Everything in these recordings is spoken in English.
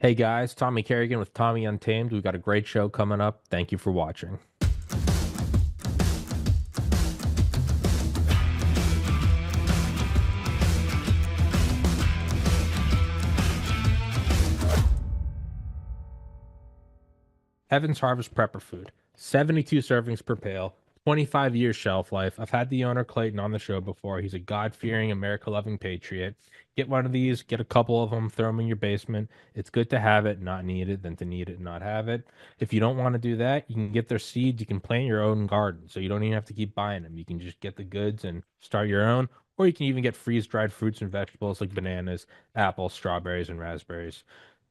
Hey guys, Tommy Kerrigan with Tommy Untamed. We've got a great show coming up. Thank you for watching. Heaven's Harvest Prepper Food, 72 servings per pail, 25 years shelf life. I've had the owner Clayton on the show before. He's a God-fearing, America-loving patriot. Get one of these, get a couple of them, throw them in your basement. It's good to have it, not need it, than to need it and not have it. If you don't want to do that, you can get their seeds. You can plant your own garden, so you don't even have to keep buying them. You can just get the goods and start your own, or you can even get freeze-dried fruits and vegetables like bananas, apples, strawberries, and raspberries.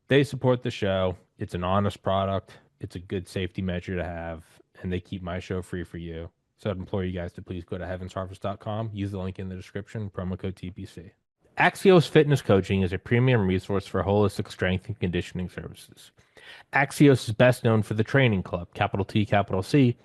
They support the show. It's an honest product. It's a good safety measure to have, and they keep my show free for you. So I'd implore you guys to please go to heavensharvest.com, use the link in the description, promo code TPC. Axios Fitness Coaching is a premium resource for holistic strength and conditioning services. Axios is best known for the Training Club, capital T, capital C,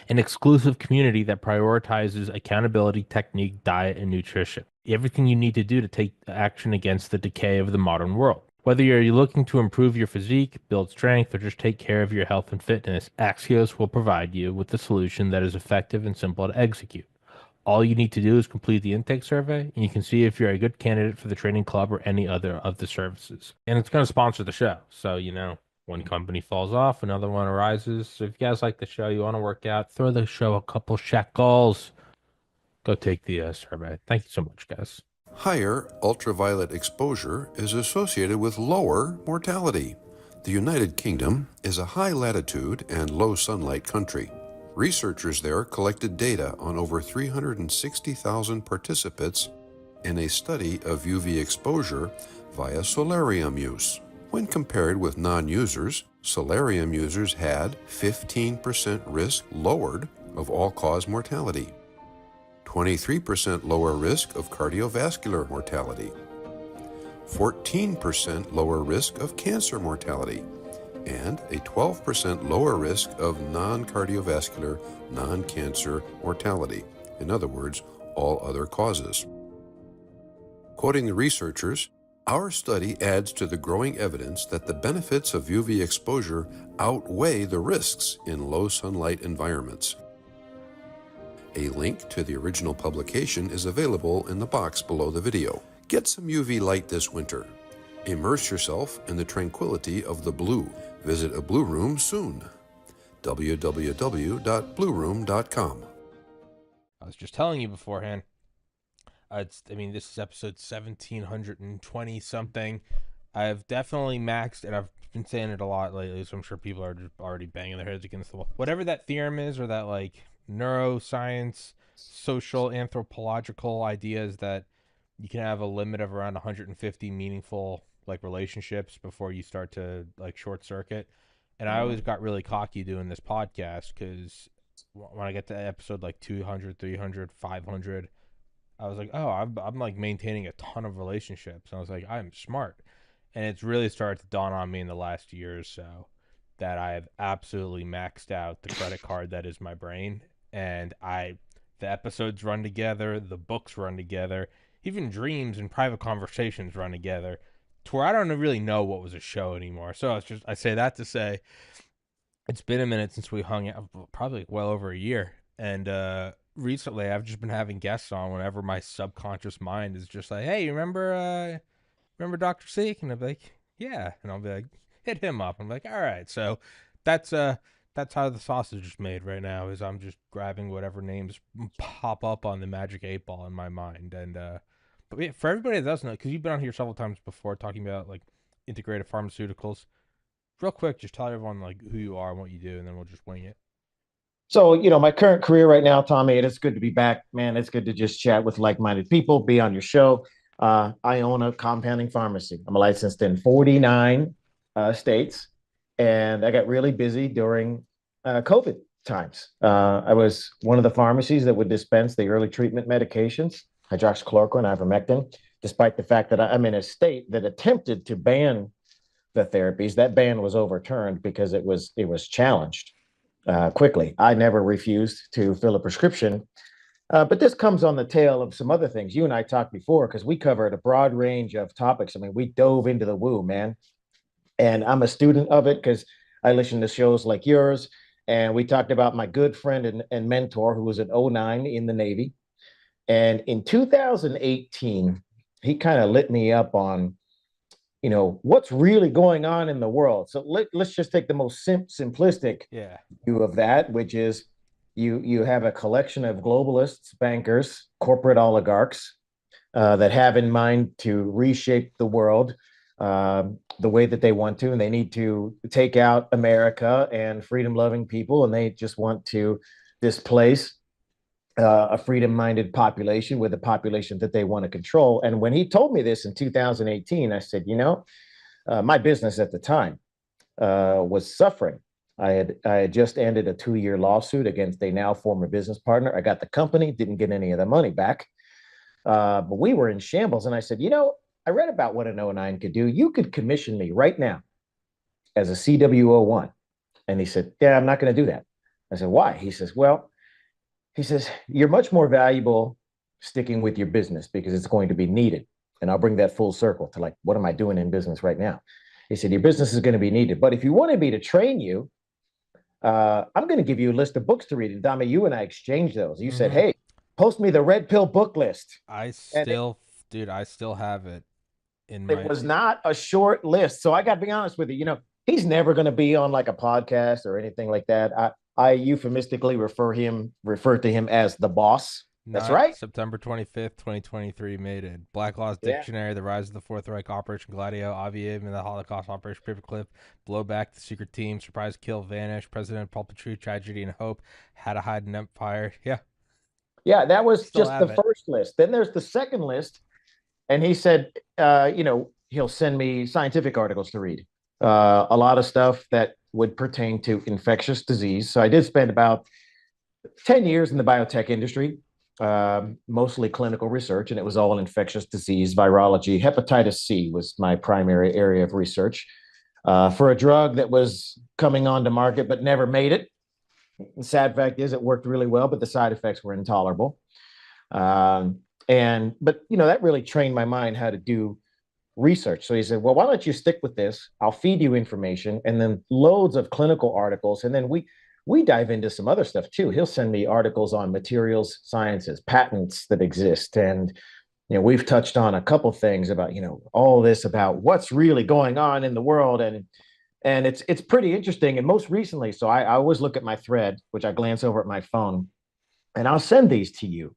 an exclusive community that prioritizes accountability, technique, diet, and nutrition. Everything you need to do to take action against the decay of the modern world. Whether you're looking to improve your physique, build strength, or just take care of your health and fitness, Axios will provide you with the solution that is effective and simple to execute. All you need to do is complete the intake survey, and you can see if you're a good candidate for the training club or any other of the services. And it's going to sponsor the show. So, one company falls off, another one arises. So if you guys like the show, you want to work out, throw the show a couple shekels. Go take the survey. Thank you so much, guys. Higher ultraviolet exposure is associated with lower mortality. The United Kingdom is a high latitude and low sunlight country. Researchers there collected data on over 360,000 participants in a study of UV exposure via solarium use. When compared with non-users, solarium users had 15% risk lowered of all-cause mortality, 23% lower risk of cardiovascular mortality, 14% lower risk of cancer mortality, and a 12% lower risk of non-cardiovascular, non-cancer mortality. In other words, all other causes. Quoting the researchers, our study adds to the growing evidence that the benefits of UV exposure outweigh the risks in low sunlight environments. A link to the original publication is available in the box below the video. Get some UV light this winter. Immerse yourself in the tranquility of the blue. Visit a Blue Room soon. www.blueroom.com. I was just telling you beforehand. This is episode 1720 something. I've definitely maxed, and I've been saying it a lot lately, so I'm sure people are just already banging their heads against the wall. Whatever that theorem is, or that like neuroscience, social anthropological ideas that you can have a limit of around 150 meaningful like relationships before you start to like short circuit. And I always got really cocky doing this podcast because when I get to episode like 200, 300, 500, I was like, oh, I'm like maintaining a ton of relationships. And I was like, I'm smart. And it's really started to dawn on me in the last year or so that I have absolutely maxed out the credit card that is my brain. And the episodes run together, the books run together, even dreams and private conversations run together to where I don't really know what was a show anymore. So I say that to say it's been a minute since we hung out, probably well over a year. And recently I've just been having guests on whenever my subconscious mind is just like, hey, you remember Dr. Seik? And I'll be like, yeah. And I'll be like, hit him up. I'm like, all right. So that's how the sausage is made right now, is I'm just grabbing whatever names pop up on the magic 8 ball in my mind. And but yeah, for everybody that doesn't know, because you've been on here several times before talking about like integrated pharmaceuticals, real quick, just tell everyone like who you are and what you do, and then we'll just wing it. So, my current career right now, Tommy, it is good to be back, man. It's good to just chat with like-minded people, be on your show. I own a compounding pharmacy. I'm licensed in 49 states, and I got really busy during COVID times. I was one of the pharmacies that would dispense the early treatment medications, hydroxychloroquine, ivermectin, despite the fact that I'm in a state that attempted to ban the therapies. That ban was overturned because it was challenged quickly. I never refused to fill a prescription. But this comes on the tail of some other things. You and I talked before because we covered a broad range of topics. I mean, we dove into the woo, man. And I'm a student of it because I listen to shows like yours. And we talked about my good friend and mentor who was an '09 in the Navy. And in 2018, he kind of lit me up on, what's really going on in the world. So let's just take the most simplistic Yeah. view of that, which is you have a collection of globalists, bankers, corporate oligarchs that have in mind to reshape the world the way that they want to, and they need to take out America and freedom-loving people, and they just want to displace a freedom-minded population with a population that they want to control. And when he told me this in 2018, I said, my business at the time was suffering. I had just ended a 2-year lawsuit against a now former business partner. I got the company, didn't get any of the money back, but we were in shambles. And I said, I read about what an '09 could do. You could commission me right now as a CW01. And he said, yeah, I'm not going to do that. I said, why? He says, you're much more valuable sticking with your business because it's going to be needed. And I'll bring that full circle to like, what am I doing in business right now? He said, your business is going to be needed. But if you wanted me to train you, I'm going to give you a list of books to read. And Dami, you and I exchanged those. You said, Mm-hmm. hey, post me the red pill book list. I And still, dude, I still have it in it my. was not a short list. So I got to be honest with you. He's never going to be on like a podcast or anything like that. I euphemistically refer to him as the boss. That's Not right. September 25th, 2023, made it. Black Laws Yeah. Dictionary, The Rise of the Fourth Reich, Operation Gladio, Aviv and the Holocaust, Operation Paperclip, Blowback, The Secret Team, Surprise Kill, Vanish, President Pulpitry, Tragedy and Hope, How to Hide an Empire. Yeah, Yeah, that was still just the have it. first list. Then there's the second list, and he said, he'll send me scientific articles to read, a lot of stuff that would pertain to infectious disease. So I did spend about 10 years in the biotech industry, mostly clinical research, and it was all infectious disease, virology. Hepatitis C was my primary area of research for a drug that was coming onto market but never made it. The sad fact is, it worked really well, but the side effects were intolerable. But that really trained my mind how to do research. So he said, well, why don't you stick with this? I'll feed you information and then loads of clinical articles. And then we dive into some other stuff too. He'll send me articles on materials sciences, patents that exist. And, we've touched on a couple things about, all this about what's really going on in the world. And it's pretty interesting. And most recently, so I always look at my thread, which I glance over at my phone, and I'll send these to you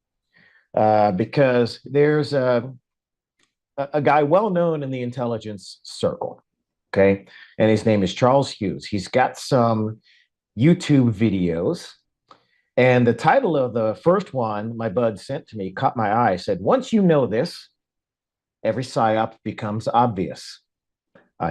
because there's a guy well known in the intelligence circle. Okay. And his name is Charles Hughes. He's got some YouTube videos. And the title of the first one my bud sent to me caught my eye. Said, once you know this, every psyop becomes obvious.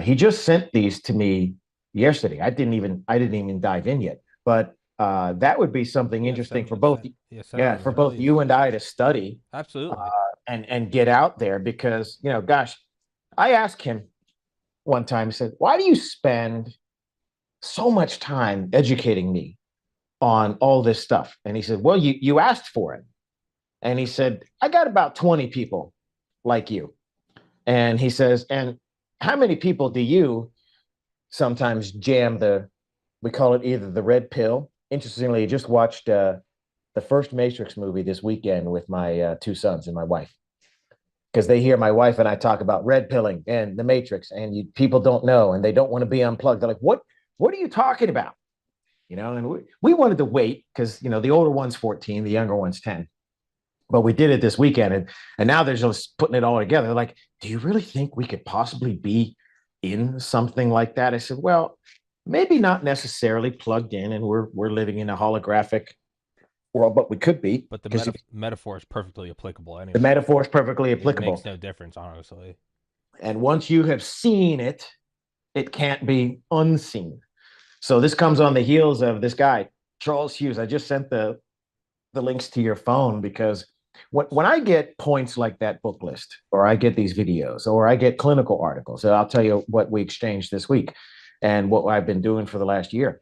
He just sent these to me yesterday. I didn't even dive in yet, but that would be something Yeah, interesting send for me, both, yeah, send yeah, me, for both please. you and I to study Absolutely. and get out there because gosh, I asked him one time. He said, "Why do you spend so much time educating me on all this stuff?" And he said, "Well, you asked for it." And he said, "I got about 20 people like you." And he says, "And how many people do you sometimes jam the, we call it either the red pill?" Interestingly, I just watched the first Matrix movie this weekend with my two sons and my wife because they hear my wife and I talk about red pilling and the Matrix, and people don't know and they don't want to be unplugged. They're like, what are you talking about? And we wanted to wait because, the older one's 14, the younger one's 10. But we did it this weekend, and now they're just putting it all together. They're like, do you really think we could possibly be in something like that? I said, well, maybe not necessarily plugged in and we're living in a holographic world, but we could be But the because metaphor is perfectly applicable the anyway. metaphor is perfectly It makes applicable. no difference, honestly. And once you have seen it, it can't be unseen. So this comes on the heels of this guy, Charles Hughes. I just sent the links to your phone because when I get points like that book list, or I get these videos, or I get clinical articles, and I'll tell you what we exchanged this week and what I've been doing for the last year.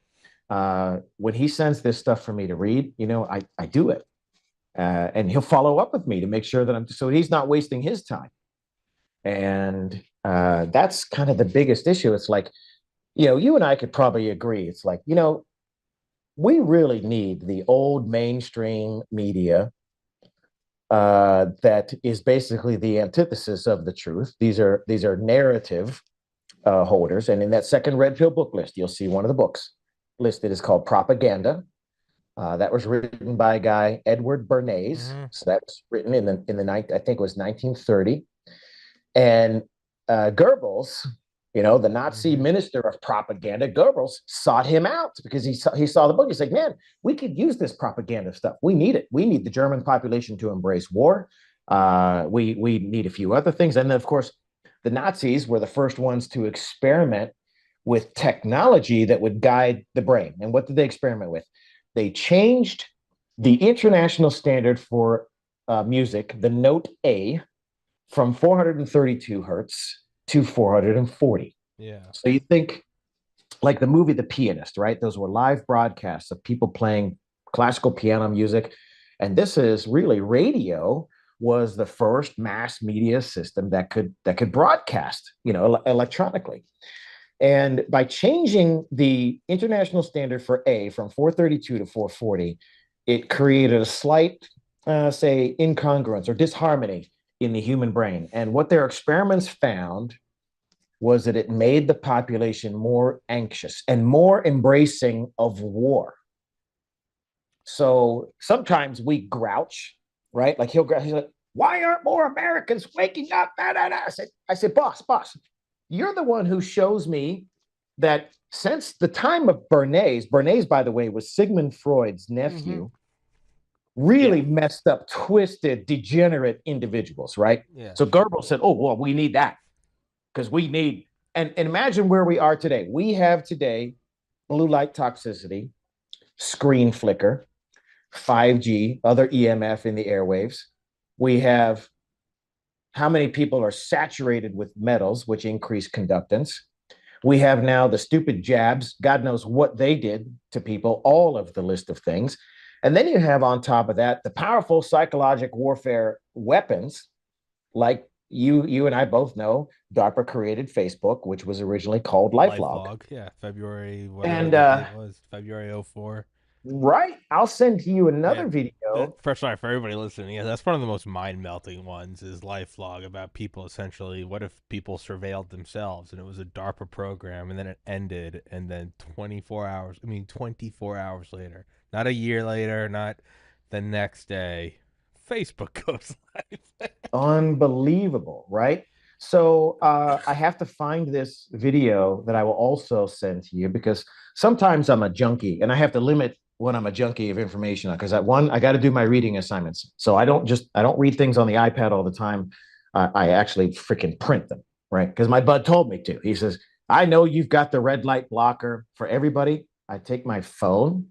When he sends this stuff for me to read, I do it. And he'll follow up with me to make sure that so he's not wasting his time. And That's kind of the biggest issue. It's like, you and I could probably agree. It's like, we really need the old mainstream media that is basically the antithesis of the truth. These are narrative holders, and in that second red pill book list, you'll see one of the books listed is called Propaganda. That was written by a guy Edward Bernays. Mm-hmm. So that was written in the night I think it was 1930, and Goebbels, the Nazi Mm-hmm. minister of propaganda, Goebbels sought him out because he saw the book. He's like, man, we could use this propaganda stuff. We need it. We need the German population to embrace war. We need a few other things, and then of course, the Nazis were the first ones to experiment with technology that would guide the brain. And what did they experiment with? They changed the international standard for music, the note A, from 432 hertz to 440. Yeah. So you think like the movie The Pianist, right? Those were live broadcasts of people playing classical piano music. And this is really radio was the first mass media system that could broadcast, electronically. And by changing the international standard for A from 432 to 440, it created a slight, say, incongruence or disharmony in the human brain. And what their experiments found was that it made the population more anxious and more embracing of war. So sometimes we grouch, right? Like he's like, why aren't more Americans waking up? I said, boss, you're the one who shows me that since the time of Bernays, by the way, was Sigmund Freud's Mm-hmm. nephew, Yeah. really messed up, twisted, degenerate individuals, right? Yeah. So Goebbels said, oh, well, we need that because we need, and imagine where we are today. We have today blue light toxicity, screen flicker, 5G, other EMF in the airwaves. We have how many people are saturated with metals, which increase conductance. We have now the stupid jabs. God knows what they did to people, all of the list of things. And then you have on top of that the powerful psychological warfare weapons, like you and I both know, DARPA created Facebook, which was originally called LifeLog. LifeLog. Yeah. February, whatever And the date was. February '04. right, I'll send to you Yeah. another That, video. sorry for everybody listening. Yeah, that's one of the most mind melting ones. Is LifeLog about people essentially. What if people surveilled themselves and it was a DARPA program and then it ended and then 24 hours. I mean, 24 hours later, not a year later, not the next day, Facebook goes live. Unbelievable, right? So I have to find this video that I will also send to you because sometimes I'm a junkie and I have to limit when I'm a junkie of information because I got to do my reading assignments. So I don't read things on the iPad all the time. I actually freaking print them, right? Because my bud told me to. He says, I know you've got the red light blocker for everybody. I take my phone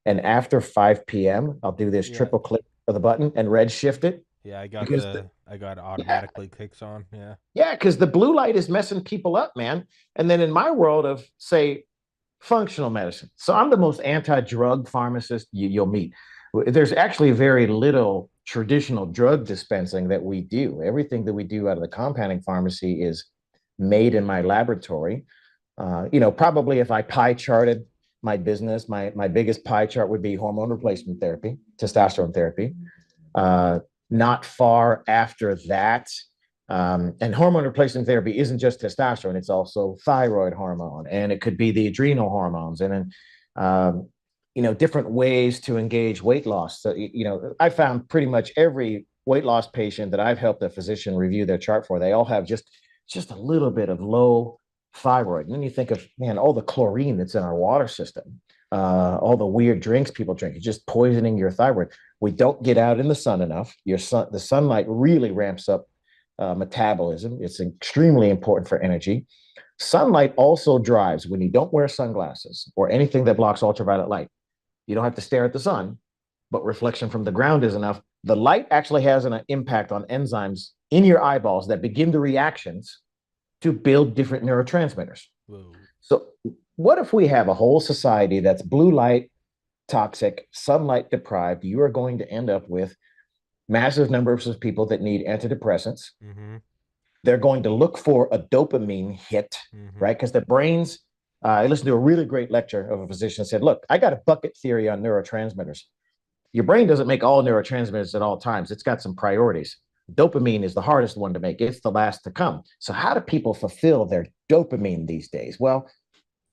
and after 5 p.m., I'll do this Yeah. triple click of the button and red shift it Yeah, because I got yeah, automatically kicks on. Yeah. yeah, because the blue light is messing people up, man. And then in my world of, say, functional medicine, so I'm the most anti-drug pharmacist you'll meet. There's actually very little traditional drug dispensing that we do. Everything that we do out of the compounding pharmacy is made in my laboratory. Probably if I pie charted my business, my biggest pie chart would be hormone replacement therapy, testosterone therapy. Uh, Not far after that, and hormone replacement therapy isn't just testosterone; it's also thyroid hormone, and it could be the adrenal hormones, and then different ways to engage weight loss. So I found pretty much every weight loss patient that I've helped a physician review their chart for, they all have just a little bit of low thyroid. And then you think of, man, all the chlorine that's in our water system, all the weird drinks people drink, it's just poisoning your thyroid. We don't get out in the sun enough. The sunlight really ramps up metabolism. It's extremely important for energy. Sunlight also drives when you don't wear sunglasses or anything that blocks ultraviolet light. You don't have to stare at the sun, but reflection from the ground is enough. The light actually has an impact on enzymes in your eyeballs that begin the reactions to build different neurotransmitters. Whoa. So, what if we have a whole society that's blue light toxic, sunlight deprived? You are going to end up with massive numbers of people that need antidepressants. Mm-hmm. They're going to look for a dopamine hit, Mm-hmm. right? Because the brains, I listened to a really great lecture of a physician that said, look, I got a bucket theory on neurotransmitters. Your brain doesn't make all neurotransmitters at all times. It's got some priorities. Dopamine is the hardest one to make. It's the last to come. So how do people fulfill their dopamine these days? Well,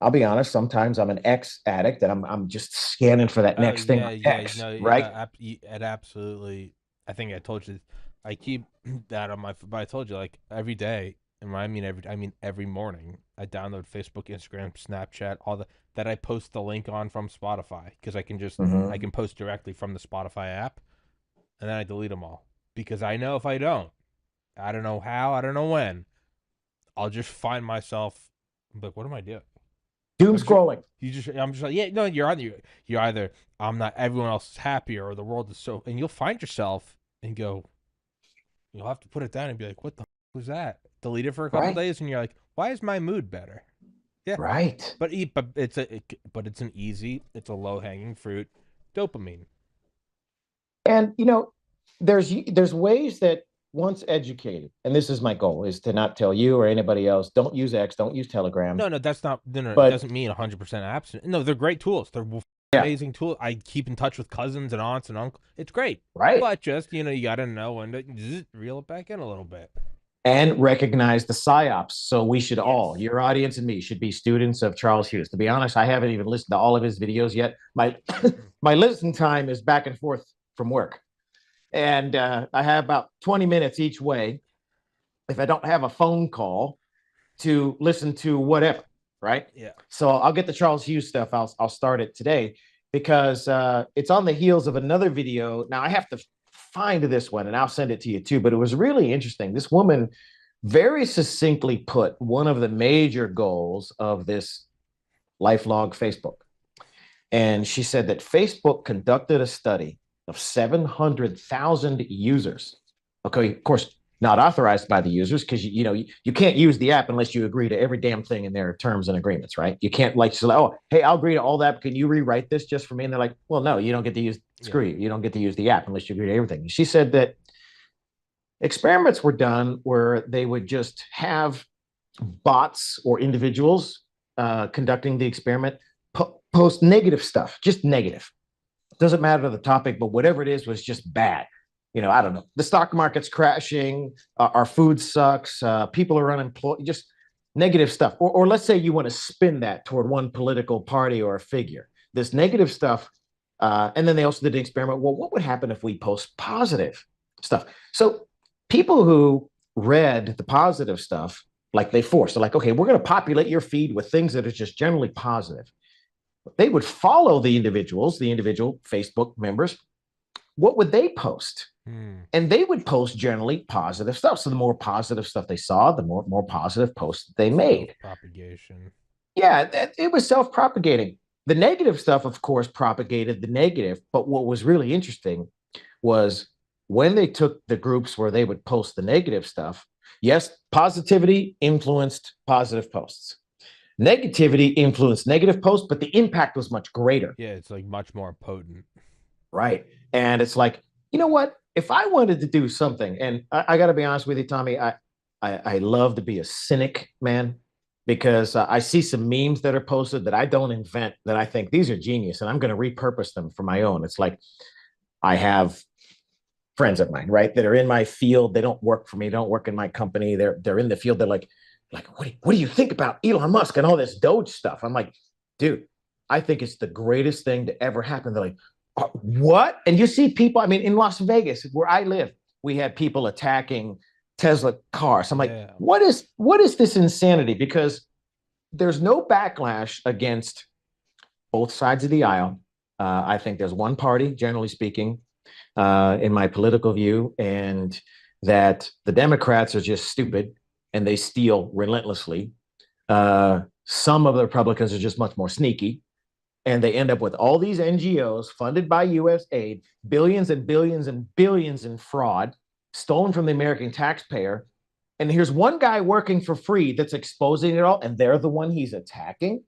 I'll be honest. Sometimes I'm an X addict, and I'm just scanning for that Oh next thing yeah, on yeah, X, no, right? it absolutely. I think I told you, I keep that on my. But I told you, like every day, and I mean every morning, I download Facebook, Instagram, Snapchat, all the that I post the link on from Spotify because I Mm-hmm. can post directly from the Spotify app, and then I delete them all because I know if I don't, I don't know how, I don't know when, I'll just find myself like, what am I doing? Doom I'm just, scrolling, I'm just like, yeah, no, you're either I'm not, everyone else is happier, or the world is so, and you'll find yourself and go, you'll have to put it down and be like, what the was that? Delete it for a couple right? days, and you're like, why is my mood better? Yeah, Right. but it's an easy, it's a low hanging fruit, dopamine. And there's ways that once educated, and this is my goal, is to not tell you or anybody else, don't use X, don't use Telegram. No, that's not. No, it But doesn't mean 100% absent. No, they're great tools. They're yeah, amazing tools. I keep in touch with cousins and aunts and uncles. It's great, right. but just you got to know when to reel it back in a little bit. And recognize the psyops. So we should all, Yes. your audience and me, should be students of Charles Hughes. To be honest, I haven't even listened to all of his videos yet. My my listen time is back and forth from work, and I have about 20 minutes each way. If I don't have a phone call to listen to whatever, right? Yeah. So I'll get the Charles Hughes stuff. I'll start it today because it's on the heels of another video. Now I have to find this one and I'll send it to you too. But it was really interesting. This woman very succinctly put one of the major goals of this lifelog Facebook. And she said that Facebook conducted a study of 700,000 users. Okay, of course, not authorized by the users because you can't use the app unless you agree to every damn thing in their terms and agreements, right? You can't like say, oh, hey, I'll agree to all that. Can you rewrite this just for me? And they're like, well, no, you don't get to use. Yeah. Screw you. You don't get to use the app unless you agree to everything. She said that experiments were done where they would just have bots or individuals conducting the experiment post negative stuff, just negative. Doesn't matter the topic, but whatever it is was just bad. I don't know. The stock market's crashing. Our food sucks. People are unemployed. Just negative stuff. Or let's say you want to spin that toward one political party or a figure. This negative stuff. And then they also did an experiment. Well, what would happen if we post positive stuff? So people who read the positive stuff, like they forced, they're like, okay, we're going to populate your feed with things that are just generally positive. They would follow the individual Facebook members. What would they post? Hmm. And they would post generally positive stuff. So the more positive stuff they saw, the more positive posts they Self made. propagation. Yeah, it was self propagating. The negative stuff, of course, propagated the negative. But what was really interesting was when they took the groups where they would post the negative stuff, yes, positivity influenced positive posts. Negativity influenced negative posts, but the impact was much greater. Yeah, it's like much more potent. Right. And it's like, you know what? If I wanted to do something, and I got to be honest with you, Tommy, I love to be a cynic, man, because I see some memes that are posted that I don't invent that I think these are genius and I'm going to repurpose them for my own. It's like I have friends of mine, right, that are in my field. They don't work for me, don't work in my company. They're in the field. They're like, what do you think about Elon Musk and all this Doge stuff? I'm like, dude, I think it's the greatest thing to ever happen. They're like, what? And you see people, I mean, in Las Vegas, where I live, we had people attacking Tesla cars. I'm like, Yeah. what is this insanity? Because there's no backlash against both sides of the aisle. I think there's one party, generally speaking, in my political view, and that the Democrats are just stupid and they steal relentlessly. Some of the Republicans are just much more sneaky, and they end up with all these NGOs funded by U.S. aid, billions and billions and billions in fraud, stolen from the American taxpayer. And here's one guy working for free that's exposing it all, and they're the one he's attacking.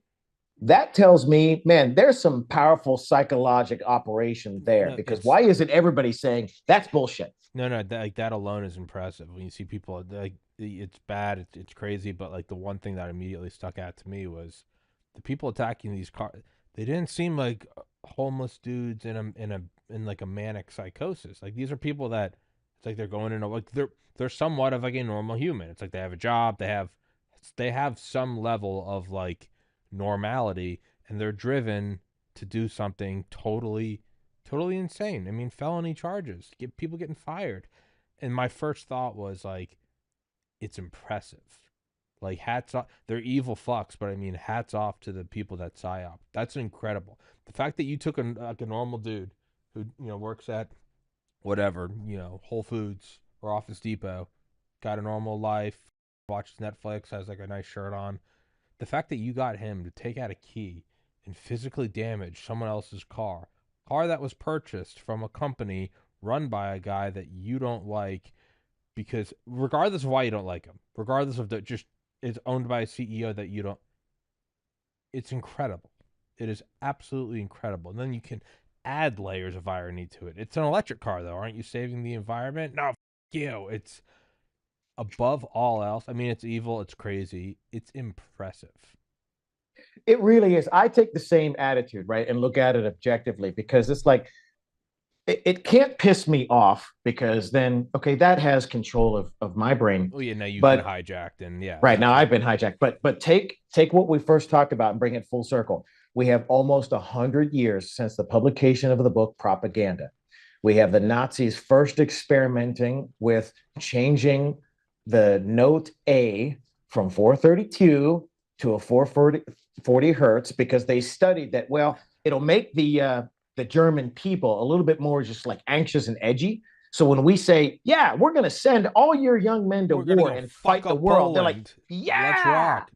That tells me, man, there's some powerful psychological operation there. No, Because it's why isn't everybody saying that's bullshit? no, no. Like that alone is impressive when you see people like it's bad, it's crazy, but like the one thing that immediately stuck out to me was the people attacking these cars. They didn't seem like homeless dudes in like a manic psychosis. Like these are people that it's like they're going in a, like they're somewhat of like a normal human. It's like they have a job, they have some level of like normality, and they're driven to do something totally insane. I mean, felony charges, get people getting fired. And my first thought was like, it's impressive. Like hats off. They're evil fucks, but I mean, hats off to the people that psyop. That's incredible. The fact that you took like a normal dude who works at whatever Whole Foods or Office Depot, got a normal life, watches Netflix, has like a nice shirt on. The fact that you got him to take out a key and physically damage someone else's car that was purchased from a company run by a guy that you don't like, because regardless of why you don't like him, regardless of just it's owned by a CEO that you don't. It's incredible. It is absolutely incredible. And then you can add layers of irony to it. It's an electric car, though. Aren't you saving the environment? No, you. It's above all else. I mean, it's evil. It's crazy. It's impressive. It really is. I take the same attitude, right, and look at it objectively because it's like it can't piss me off because then okay, that has control of my brain. Oh yeah, now you've been But hijacked, and yeah, right now I've absolutely. been hijacked. But take what we first talked about and bring it full circle. We have almost 100 years since the publication of the book Propaganda. We have the Nazis first experimenting with changing the note A from 432 to a 440 hertz because they studied that, well, it'll make the German people a little bit more just like anxious and edgy. So when we say, yeah, we're going to send all your young men to We're gonna war go and fuck fight the up world, they're like, Poland. Let's yeah, rock.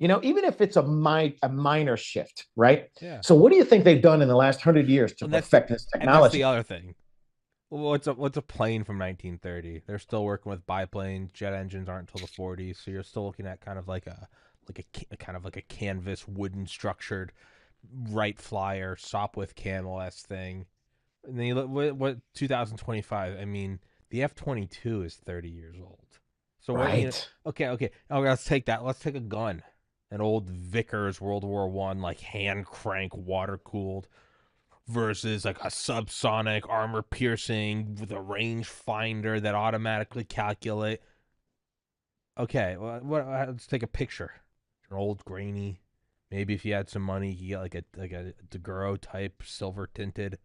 even if it's a minor shift, right? Yeah. So what do you think they've done in the last 100 years to And that's the perfect this and that's the technology? other thing. What's a plane from 1930? They're still working with biplanes. Jet engines aren't until the 40s, so you're still looking at kind of like a kind of like a canvas wooden structured Wright Flyer Sopwith Camel S thing. And then you look what 2025. I mean, the F-22 is 30 years old. So Right. okay. Oh, let's take that. Let's take a gun, an old Vickers World War One like hand crank water cooled versus like a subsonic armor piercing with a range finder that automatically calculate. Okay, well, let's take a picture. An old grainy. Maybe if you had some money, you get like a Deguro type silver tinted.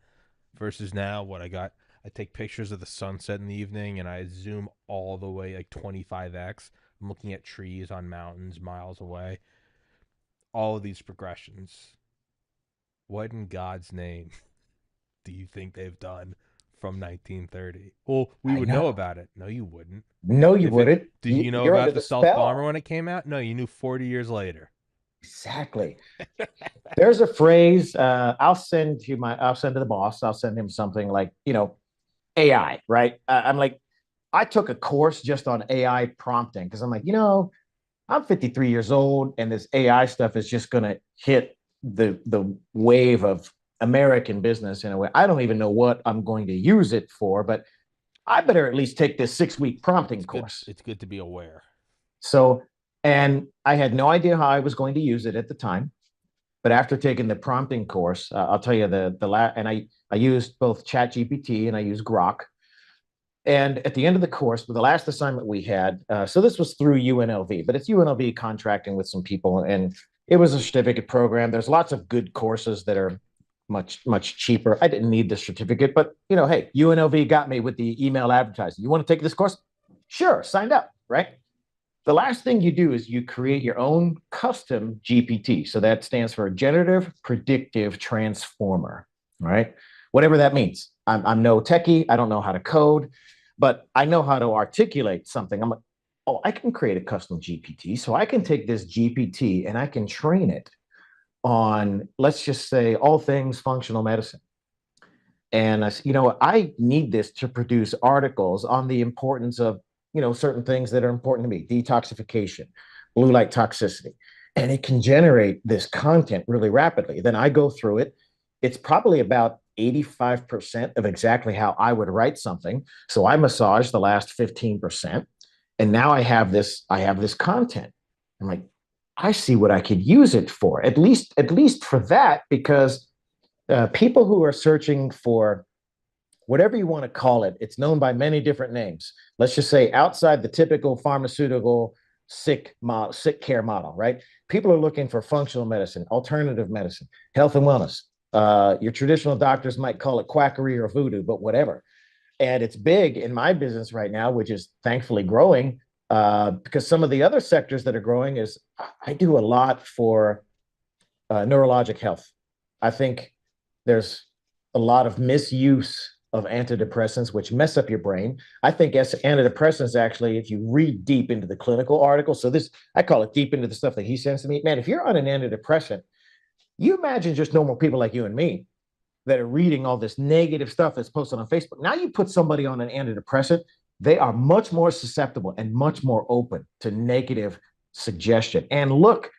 Versus now, what I got, I take pictures of the sunset in the evening and I zoom all the way like 25x. I'm looking at trees on mountains miles away. All of these progressions. What in God's name do you think they've done from 1930? Well, we I would know know. about it. No, you wouldn't. No, you If it wouldn't. did you know You're under about the the stealth bomber spell. when it came out? No, you knew 40 years later. Exactly. There's a phrase. I'll send to the boss. I'll send him something like, AI, right? I'm like, I took a course just on AI prompting because I'm like, I'm 53 years old and this AI stuff is just going to hit the wave of American business in a way. I don't even know what I'm going to use it for, but I better at least take this 6 week prompting It's good. course. It's good to be aware. So, and I had no idea how I was going to use it at the time. But after taking the prompting course, I'll tell you and I used both Chat GPT and I used Grok. And at the end of the course, the last assignment we had, so this was through UNLV, but it's UNLV contracting with some people, and it was a certificate program. There's lots of good courses that are much cheaper. I didn't need the certificate, but hey, UNLV got me with the email advertising. You want to take this course? Sure, signed up, right? The last thing you do is you create your own custom GPT. So that stands for Generative Predictive Transformer, right? Whatever that means. I'm no techie. I don't know how to code, but I know how to articulate something. I'm like, oh, I can create a custom GPT. So I can take this GPT and I can train it on, let's just say, all things functional medicine. And I said, I need this to produce articles on the importance of, certain things that are important to me, detoxification, blue light toxicity. And it can generate this content really rapidly. Then I go through it. It's probably about 85% of exactly how I would write something. So I massage the last 15%. And now I have this content. I'm like, I see what I could use it for. At least for that, because people who are searching for whatever you want to call it, it's known by many different names. Let's just say outside the typical pharmaceutical sick care model, right? People are looking for functional medicine, alternative medicine, health and wellness. Your traditional doctors might call it quackery or voodoo, but whatever. And it's big in my business right now, which is thankfully growing. Because some of the other sectors that are growing is I do a lot for neurologic health. I think there's a lot of misuse of antidepressants, which mess up your brain. I think as antidepressants, actually, if you read deep into the clinical article, so this, I call it deep into the stuff that he sends to me, man, if you're on an antidepressant, you imagine just normal people like you and me that are reading all this negative stuff that's posted on Facebook. Now you put somebody on an antidepressant, they are much more susceptible and much more open to negative suggestion. And look,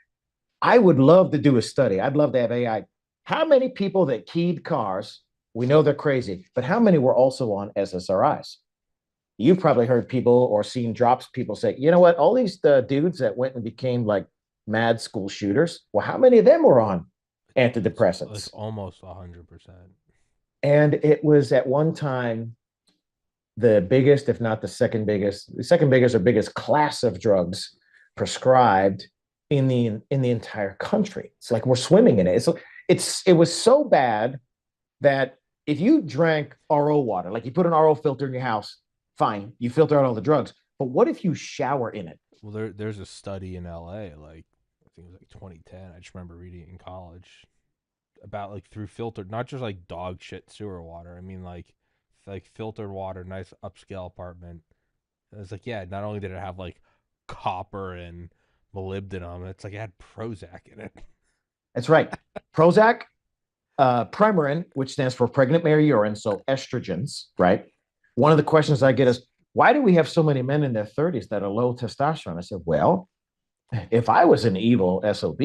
I would love to do a study. I'd love to have AI. How many people that keyed cars, we know they're crazy, but how many were also on SSRIs? You've probably heard people or seen drops people say, you know what, all these dudes that went and became like mad school shooters, well, how many of them were on It's like antidepressants? almost 100%. And it was at one time the biggest, if not the second biggest or biggest class of drugs prescribed in the entire country. It's like we're swimming in it. It was so bad that if you drank RO water, like you put an RO filter in your house, fine, you filter out all the drugs. But what if you shower in it? Well, there's a study in LA, like I think it was like 2010. I just remember reading it in college about like through filtered, not just like dog shit sewer water. I mean like filtered water, nice upscale apartment. It's like, yeah, not only did it have like copper and molybdenum, it's like it had Prozac in it. That's right. Prozac, Premarin, which stands for pregnant male urine, so estrogens, right? One of the questions I get is, why do we have so many men in their 30s that are low testosterone? I said, well, if I was an evil SOB,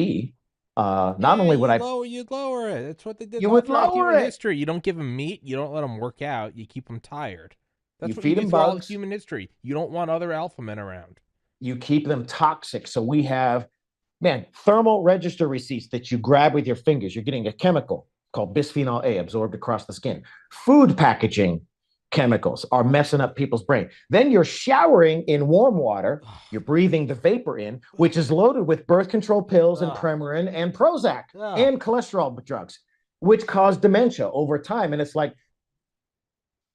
not Yeah, only would I, you'd lower it. That's what they did you all would throughout lower human it. history. You don't give them meat. You don't let them work out. You keep them tired. You That's what you feed do them through all of bugs, human history. You don't want other alpha men around. you keep them toxic. So we have, man, thermal register receipts that you grab with your fingers. You're getting a chemical called bisphenol A absorbed across the skin. Food packaging chemicals are messing up people's brain. Then you're showering in warm water. You're breathing the vapor in, which is loaded with birth control pills and Premarin and Prozac and cholesterol drugs, which cause dementia over time. And it's like,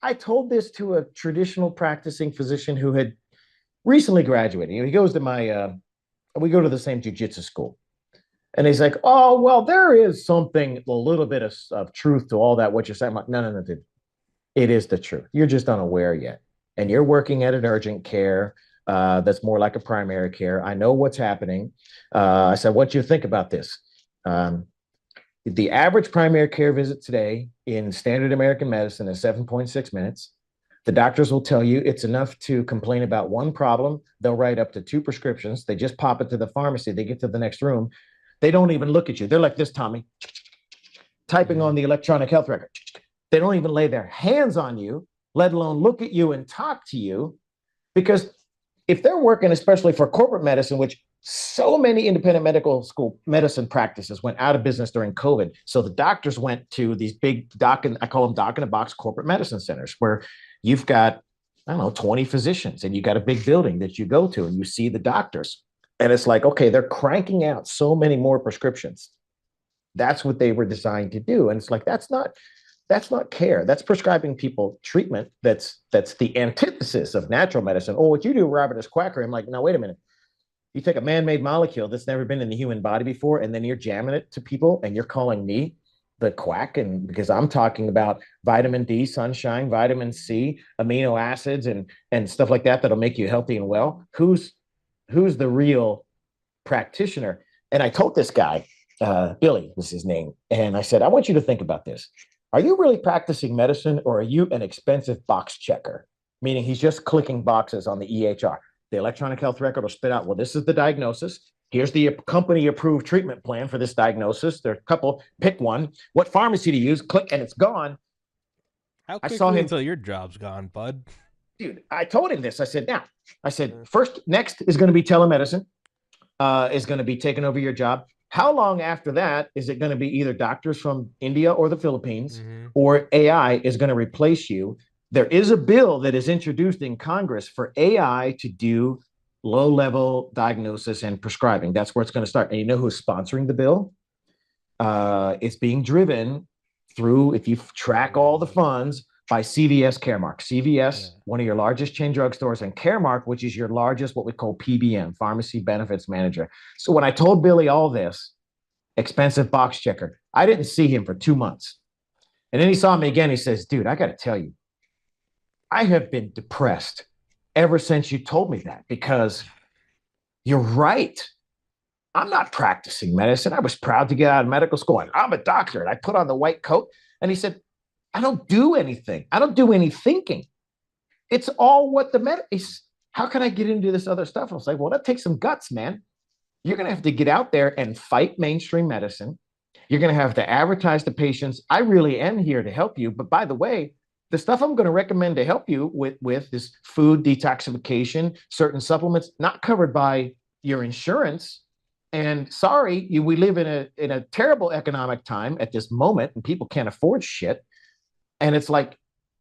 I told this to a traditional practicing physician who had recently graduated. You know, he goes to we go to the same jujitsu school. And he's like, oh, well, there is something, a little bit of truth to all that, what you're saying. I'm like, no, no, no, dude. It is the truth. You're just unaware yet. And you're working at an urgent care that's more like a primary care. I know what's happening. I said, what do you think about this? Um, the average primary care visit today in standard American medicine is 7.6 minutes. The doctors will tell you it's enough to complain about one problem. They'll write up to two prescriptions. They just pop it to the pharmacy. They get to the next room. They don't even look at you. They're like this, Tommy, typing Mm-hmm. on the electronic health record. They don't even lay their hands on you, let alone look at you and talk to you. Because if they're working, especially for corporate medicine, which so many independent medical school medicine practices went out of business during COVID. So the doctors went to these big I call them doc in a box corporate medicine centers where you've got, I don't know, 20 physicians and you got a big building that you go to and you see the doctors. And it's like, okay, they're cranking out so many more prescriptions. That's what they were designed to do. And it's like, that's not care. That's prescribing people treatment. That's the antithesis of natural medicine. Oh, what you do, Robert, is quackery. I'm like, no, wait a minute. You take a man-made molecule that's never been in the human body before, and then you're jamming it to people, and you're calling me the quack, and because I'm talking about vitamin D, sunshine, vitamin C, amino acids, and stuff like that that'll make you healthy and well. Who's the real practitioner? And I told this guy, Billy was his name, and I said, I want you to think about this. Are you really practicing medicine, or are you an expensive box checker? Meaning he's just clicking boxes on the EHR. The electronic health record will spit out, well, this is the diagnosis. Here's the company approved treatment plan for this diagnosis. There are a couple, pick one. What pharmacy to use? Click, and it's gone. How I saw quickly him. until your job's gone, bud? dude, I told him this. I said, now, I said, first, next is going to be telemedicine, is going to be taking over your job. How long after that is it going to be either doctors from India or the Philippines, Mm-hmm. or AI is going to replace you? There is a bill that is introduced in Congress for AI to do low level diagnosis and prescribing. That's where it's going to start. And you know who's sponsoring the bill? It's being driven through, if you track all the funds, by CVS Caremark. CVS, Yeah. one of your largest chain drugstores, and Caremark, which is your largest, what we call PBM, Pharmacy Benefits Manager. So when I told Billy all this, expensive box checker, I didn't see him for 2 months. And then he saw me again. He says, dude, I got to tell you, I have been depressed ever since you told me that, because you're right. I'm not practicing medicine. I was proud to get out of medical school. And I'm a doctor. And I put on the white coat. And he said, I don't do anything. I don't do any thinking. It's all what the med. How can I get into this other stuff? I was like, well, that takes some guts, man. You're going to have to get out there and fight mainstream medicine. You're going to have to advertise to patients. I really am here to help you. But by the way, the stuff I'm going to recommend to help you with is food detoxification, certain supplements not covered by your insurance. And sorry, we live in a terrible economic time at this moment, and people can't afford shit. And it's like,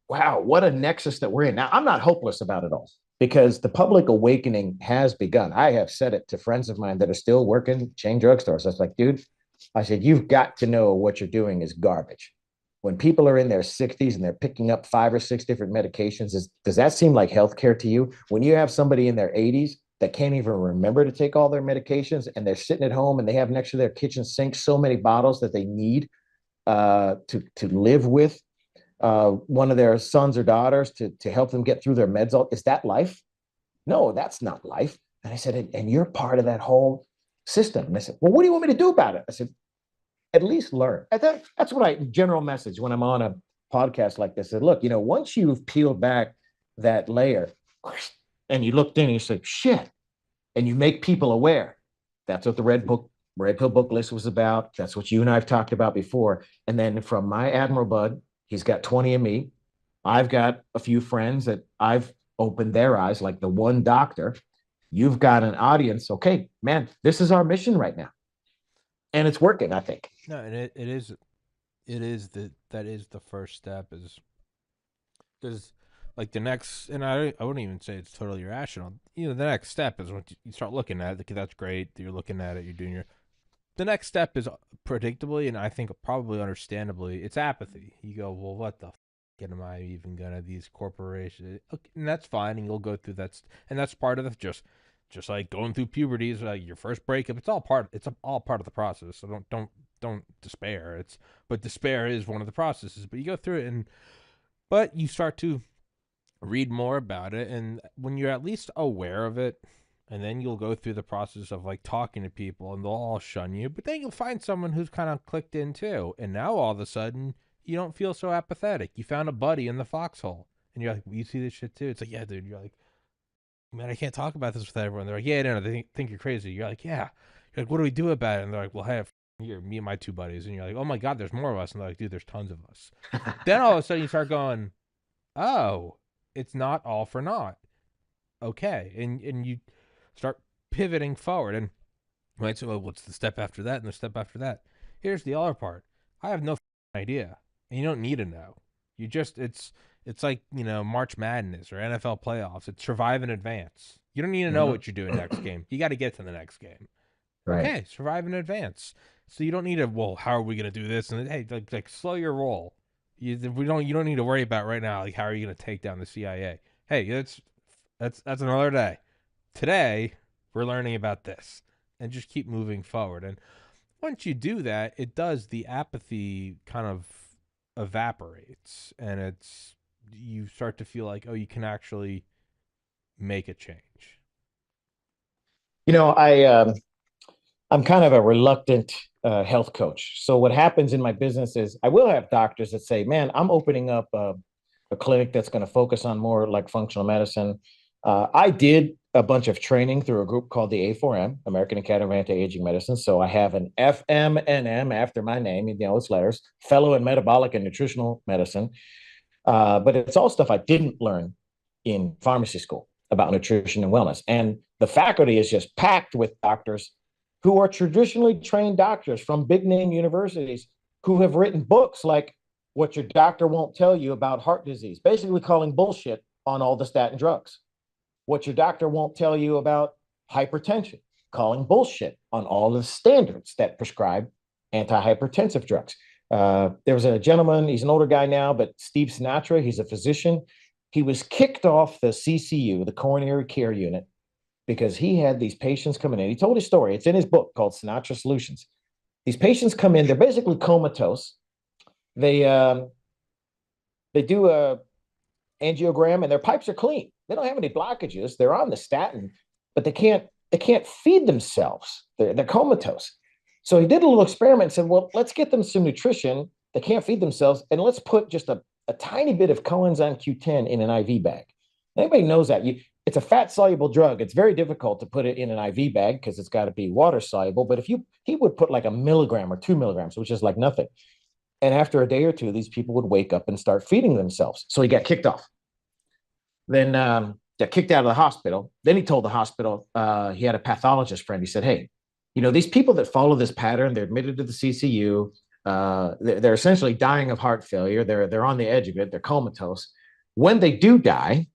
wow, what a nexus that we're in. Now, I'm not hopeless about it all, because the public awakening has begun. I have said it to friends of mine that are still working chain drugstores. I was like, dude, I said, you've got to know what you're doing is garbage. When people are in their 60s and they're picking up 5 or 6 different medications, does that seem like healthcare to you? When you have somebody in their 80s that can't even remember to take all their medications, and they're sitting at home and they have next to their kitchen sink so many bottles that they need to live with one of their sons or daughters to help them get through their meds. Is that life? No, that's not life. And I said, and you're part of that whole system. And I said, well, what do you want me to do about it? I said, at least learn. That's what I general message when I'm on a podcast like this. I said, look, once you've peeled back that layer and you looked in and you say, shit, and you make people aware. That's what the Red Pill book list was about. That's what you and I've talked about before. And then from my Admiral Bud, he's got 20 of me. I've got a few friends that I've opened their eyes, like the one doctor. You've got an audience. Okay, man, this is our mission right now. And it's working, I think. No, and that is the first step, is because like the next, and I wouldn't even say it's totally irrational. The next step is when you start looking at it. That's great. You're looking at it. You're doing your. The next step is predictably, and I think probably understandably, it's apathy. You go, well, what the am I even gonna these corporations? Okay, and that's fine, and you'll go through that, and that's part of the just like going through puberty is like your first breakup. It's all part. It's all part of the process. So don't despair. But despair is one of the processes. But you go through it, but you start to read more about it, and when you're at least aware of it, and then you'll go through the process of like talking to people, and they'll all shun you, but then you'll find someone who's kind of clicked in too, and now all of a sudden you don't feel so apathetic. You found a buddy in the foxhole, and you're like, well, you see this shit too? It's like, yeah, dude. You're like, man, I can't talk about this with everyone. They're like, yeah, no, they think you're crazy. You're like, yeah. You're like, what do we do about it? And they're like, well, hey, here, me and my 2 buddies. And you're like, oh my God, there's more of us. And they're like, dude, there's tons of us. Then all of a sudden you start going, oh, it's not all for naught. Okay. And you start pivoting forward. And you might say, well, what's the step after that and the step after that? Here's the other part. I have no idea. And you don't need to know. It's like, March Madness or NFL playoffs. It's survive in advance. You don't need to know what you're doing next game. You got to get to the next game. Right. Okay, survive in advance. So you don't need to, well, how are we going to do this? And hey, like slow your roll. You don't need to worry about right now, like how are you going to take down the CIA? Hey, that's another day. Today, we're learning about this, and just keep moving forward. And once you do that, the apathy kind of evaporates, and you start to feel like, oh, you can actually make a change. I'm kind of a reluctant health coach. So what happens in my business is I will have doctors that say, "Man, I'm opening up a clinic that's going to focus on more like functional medicine." I did a bunch of training through a group called the A4M, American Academy of Anti-Aging Medicine. So I have an FMNM after my name, it's letters, Fellow in Metabolic and Nutritional Medicine. But it's all stuff I didn't learn in pharmacy school about nutrition and wellness. And the faculty is just packed with doctors who are traditionally trained doctors from big name universities who have written books like What Your Doctor Won't Tell You About Heart Disease, basically calling bullshit on all the statin drugs. What Your Doctor Won't Tell You About Hypertension, calling bullshit on all the standards that prescribe antihypertensive drugs. There was a gentleman, he's an older guy now, but Steve Sinatra, he's a physician. He was kicked off the CCU, the coronary care unit, because he had these patients coming in. He told his story. It's in his book called Sinatra Solutions. These patients come in, they're basically comatose. They do a angiogram and their pipes are clean. They don't have any blockages. They're on the statin, but they can't feed themselves. They're comatose. So he did a little experiment and said, well, let's get them some nutrition. They can't feed themselves, and let's put just a tiny bit of coenzyme Q10 in an IV bag. Anybody knows that. It's a fat soluble drug. It's very difficult to put it in an IV bag because it's got to be water soluble. But he would put like a milligram or 2 milligrams, which is like nothing. And after a day or two, these people would wake up and start feeding themselves. So he got kicked off. Then got kicked out of the hospital. Then he told the hospital, he had a pathologist friend. He said, hey, these people that follow this pattern, they're admitted to the CCU. They're essentially dying of heart failure. They're on the edge of it. They're comatose. When they do die,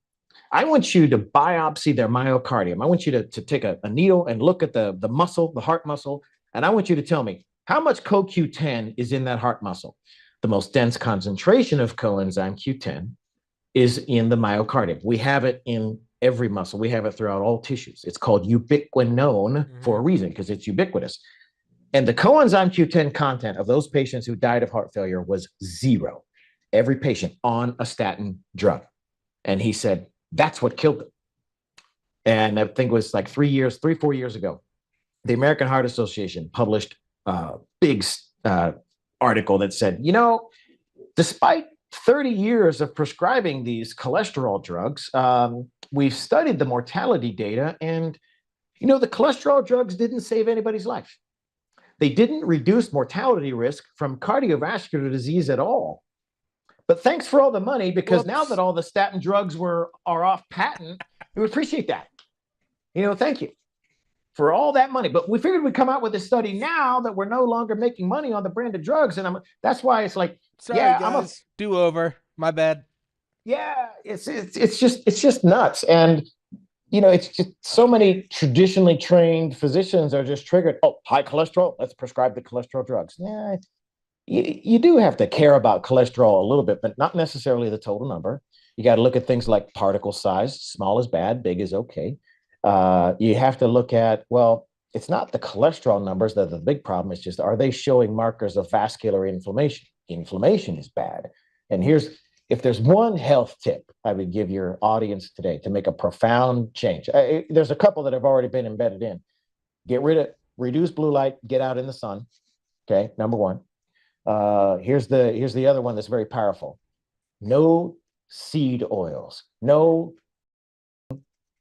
I want you to biopsy their myocardium. I want you to take a needle and look at the muscle, the heart muscle, and I want you to tell me how much CoQ10 is in that heart muscle. The most dense concentration of coenzyme Q10 is in the myocardium. We have it in every muscle. We have it throughout all tissues. It's called ubiquinone for a reason, because it's ubiquitous. And the coenzyme Q10 content of those patients who died of heart failure was 0. Every patient on a statin drug. And he said, that's what killed them. And I think it was like 4 years ago, the American Heart Association published a big article that said, despite 30 years of prescribing these cholesterol drugs, we've studied the mortality data, and the cholesterol drugs didn't save anybody's life. They didn't reduce mortality risk from cardiovascular disease at all. But thanks for all the money, because now that all the statin drugs are off patent, we appreciate that. Thank you for all that money. But we figured we'd come out with a study now that we're no longer making money on the branded drugs, and that's why it's like, sorry, yeah, guys, do over. My bad. Yeah, it's just nuts, and it's just so many traditionally trained physicians are just triggered. Oh, high cholesterol, let's prescribe the cholesterol drugs. Yeah, you do have to care about cholesterol a little bit, but not necessarily the total number. You got to look at things like particle size. Small is bad, big is okay. You have to look at, well, it's not the cholesterol numbers that are the big problem. It's just, are they showing markers of vascular inflammation? Inflammation is bad. And if there's one health tip I would give your audience today to make a profound change, there's a couple that have already been embedded in. Reduce blue light, get out in the sun. Okay, number one. Here's the other one that's very powerful. No seed oils. No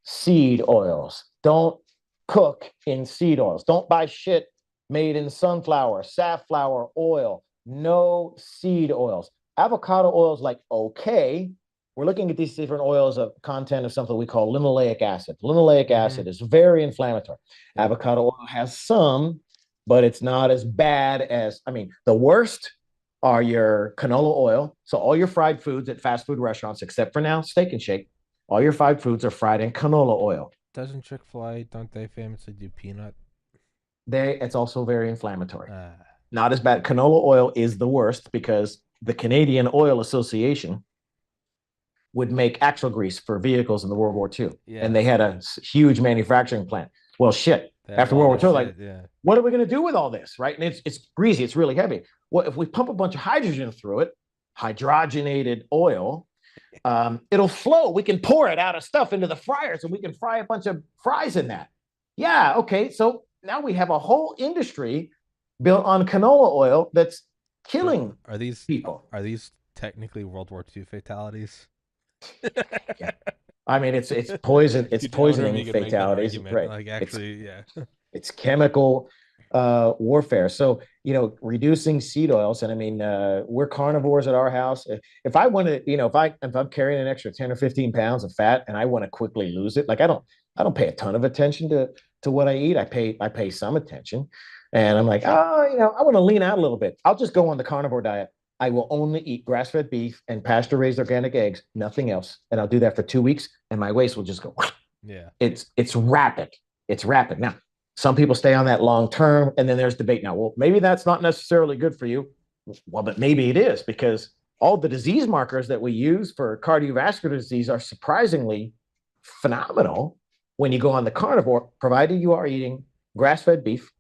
seed oils. Don't cook in seed oils. Don't buy shit made in sunflower, safflower oil. No seed oils. Avocado oil is like, okay, we're looking at these different oils of content of something we call linoleic acid. Linoleic acid is very inflammatory. Avocado oil has some, but it's not as bad as, the worst are your canola oil. So all your fried foods at fast food restaurants, except for now Steak and Shake, all your fried foods are fried in canola oil. Doesn't Chick-fil-A, don't they famously do peanut? It's also very inflammatory. Not as bad. Canola oil is the worst because the Canadian Oil Association would make axle grease for vehicles in the World War II. Yeah. And they had a huge manufacturing plant. Well, shit. After World War II, what are we going to do with all this, right? And it's greasy. It's really heavy. Well, if we pump a bunch of hydrogen through it, hydrogenated oil, it'll flow. We can pour it out of stuff into the fryers, and we can fry a bunch of fries in that. Yeah, okay. So now we have a whole industry built on canola oil that's killing people. Are these technically World War II fatalities? Yeah. It's poison. It's poisoning fatalities. Right. Like actually, it's chemical. warfare. So, reducing seed oils. And I mean, we're carnivores at our house. If I want to, if I'm carrying an extra 10 or 15 pounds of fat and I want to quickly lose it, like I don't pay a ton of attention to what I eat. I pay some attention. And I'm like, I want to lean out a little bit. I'll just go on the carnivore diet. I will only eat grass-fed beef and pasture-raised organic eggs, nothing else. And I'll do that for 2 weeks, and my waist will just go. Yeah. It's rapid. It's rapid. Now, some people stay on that long term, and then there's debate. Now, well, maybe that's not necessarily good for you. Well, but maybe it is, because all the disease markers that we use for cardiovascular disease are surprisingly phenomenal when you go on the carnivore, provided you are eating grass-fed beef,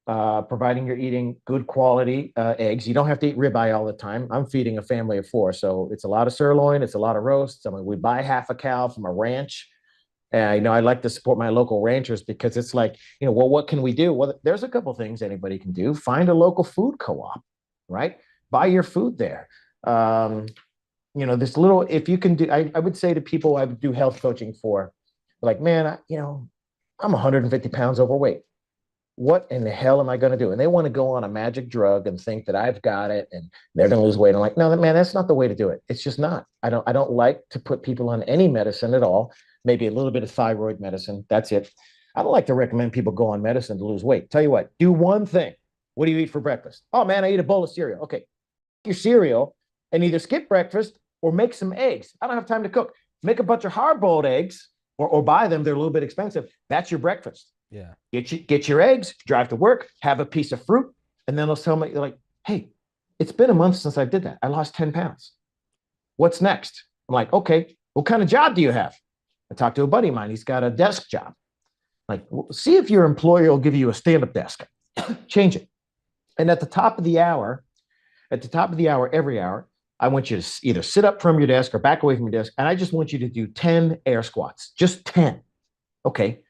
providing you're eating good quality eggs. You don't have to eat ribeye all the time. I'm feeding a family of 4, so it's a lot of sirloin, it's a lot of roasts. I mean, we buy half a cow from a ranch. I like to support my local ranchers, because it's like, well, what can we do? Well, there's a couple things anybody can do. Find a local food co-op, right? Buy your food there. Um, this little, if you can do, I would say to people I would do health coaching for, like, man, I'm 150 pounds overweight. What in the hell am I going to do? And they want to go on a magic drug and think that I've got it and they're going to lose weight. I'm like, no, man, that's not the way to do it. It's just not. I don't like to put people on any medicine at all. Maybe a little bit of thyroid medicine. That's it. I don't like to recommend people go on medicine to lose weight. Tell you what, do one thing. What do you eat for breakfast? Oh man, I eat a bowl of cereal. Okay. Your cereal and either skip breakfast or make some eggs. I don't have time to cook. Make a bunch of hard boiled eggs, or buy them. They're a little bit expensive. That's your breakfast. Yeah. Get your eggs, drive to work, have a piece of fruit, and then they'll tell me, like, hey, it's been a month since I did that. I lost 10 pounds. What's next? I'm like, okay, what kind of job do you have? I talked to a buddy of mine. He's got a desk job. Like, see if your employer will give you a stand-up desk. Change it. And at the top of the hour, every hour, I want you to either sit up from your desk or back away from your desk. And I just want you to do 10 air squats, just 10. Okay.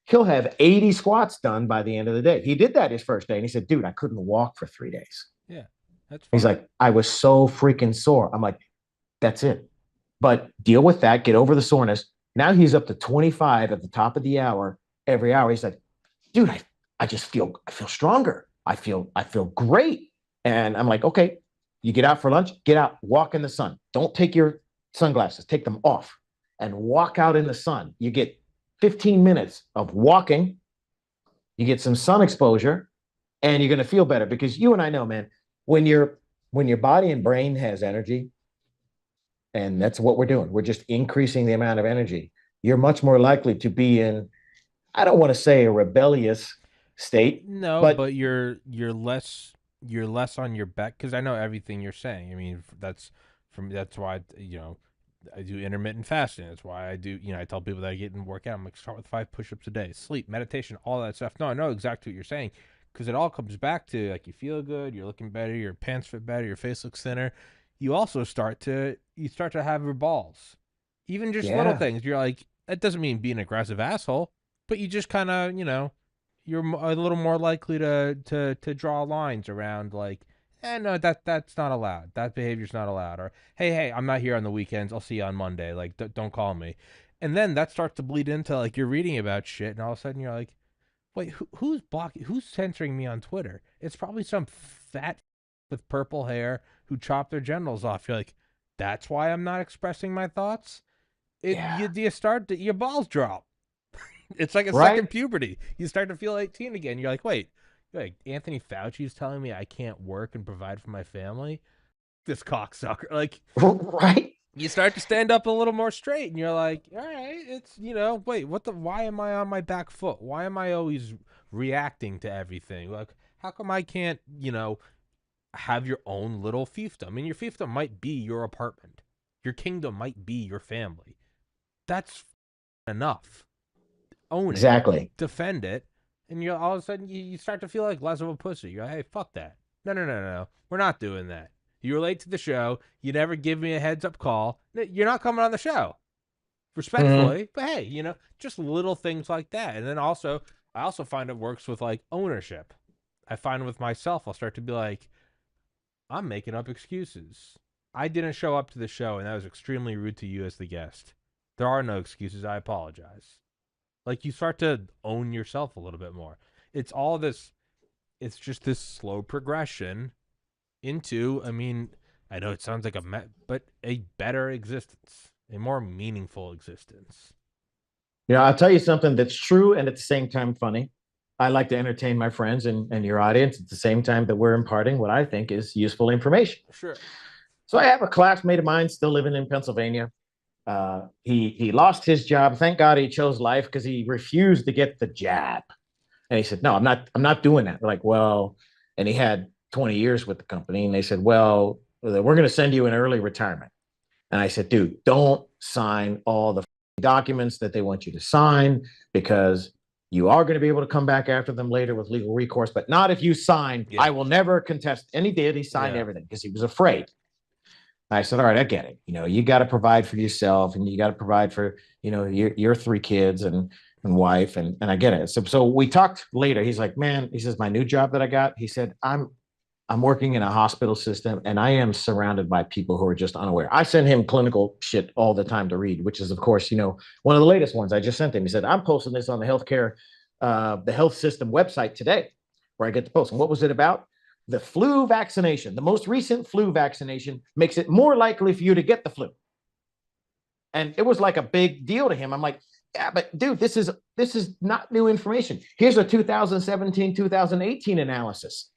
He'll have 80 squats done by the end of the day. He did that his first day. And he said, dude, I couldn't walk for 3 days. Yeah. That's He's fine. like, I was so freaking sore. I'm like, that's it. But deal with that, get over the soreness. Now he's up to 25 at the top of the hour, every hour. He's like, dude, I feel stronger. I feel great. And I'm like, okay, you get out for lunch, get out, walk in the sun. Don't take your sunglasses, take them off and walk out in the sun. You get 15 minutes of walking, you get some sun exposure, and you're going to feel better, because you and I know, man, when your body and brain has energy, and that's what we're doing. We're just increasing the amount of energy. You're much more likely to be in, I don't want to say a rebellious state, No, but but you're less on your back, because I know everything you're saying. I mean, that's why I do intermittent fasting. That's why I do, I tell people that I get in workout. I'm like, start with 5 push-ups a day, sleep, meditation, all that stuff. No, I know exactly what you're saying, because it all comes back to, like, you feel good, you're looking better, your pants fit better, your face looks thinner. You also start to have your balls, even just little yeah, things. You're like, that doesn't mean be an aggressive asshole, but you just kind of, you're a little more likely to draw lines around, like, no, that's not allowed. That behavior's not allowed. Or, hey, I'm not here on the weekends. I'll see you on Monday. Like, don't call me. And then that starts to bleed into, like, you're reading about shit, and all of a sudden you're like, wait, who's blocking? Who's censoring me on Twitter? It's probably some fat with purple hair who chopped their genitals off. You're like, that's why I'm not expressing my thoughts. yeah, You start to, your balls drop. It's like a right. second puberty. You start to feel 18 again. You're like, wait, Anthony Fauci's telling me I can't work and provide for my family? This cocksucker. Like, Right. you start to stand up a little more straight, and you're like, all right, it's, wait, why am I on my back foot? Why am I always reacting to everything? Like, how come I can't, have your own little fiefdom? I mean, your fiefdom might be your apartment. Your kingdom might be your family. That's enough. Own it, Exactly. defend it, and you all of a sudden you start to feel like less of a pussy. You're like, hey, fuck that. No, no, no, no. We're not doing that. You were late to the show. You never give me a heads up call. You're not coming on the show. Mhm. Respectfully, but hey, just little things like that. And then also, I also find it works with, like, ownership. I find with myself, I'll start to be like, I'm making up excuses. I didn't show up to the show, and that was extremely rude to you as the guest. There are no excuses. I apologize. Like, you start to own yourself a little bit more. It's all this. it's just this slow progression into, I mean, I know it sounds like but a better existence, a more meaningful existence. I'll tell you something that's true and at the same time funny. I like to entertain my friends and your audience at the same time that we're imparting what I think is useful information. Sure. So I have a classmate of mine still living in Pennsylvania. He lost his job. Thank God he chose life because he refused to get the jab. And he said, "No, I'm not doing that." They're like, "Well," and he had 20 years with the company, and they said, "Well, we're going to send you an early retirement." And I said, "Dude, don't sign all the documents that they want you to sign because you are going to be able to come back after them later with legal recourse, but not if you sign. I Yeah. will never contest." And he did. He signed Yeah. everything because he was afraid. I said, "All right, I get it. You got to provide for yourself and you got to provide for, your three kids and wife. And I get it." So we talked later. He's like, "Man," he says, "my new job that I got," he said, I'm working in a hospital system and I am surrounded by people who are just unaware. I send him clinical shit all the time to read, which is, of course, one of the latest ones I just sent him. He said, "I'm posting this on the health system website today," where I get the post. And what was it about? The flu vaccination. The most recent flu vaccination makes it more likely for you to get the flu. And it was like a big deal to him. I'm like, "Yeah, but dude, this is not new information. Here's a 2017, 2018 analysis.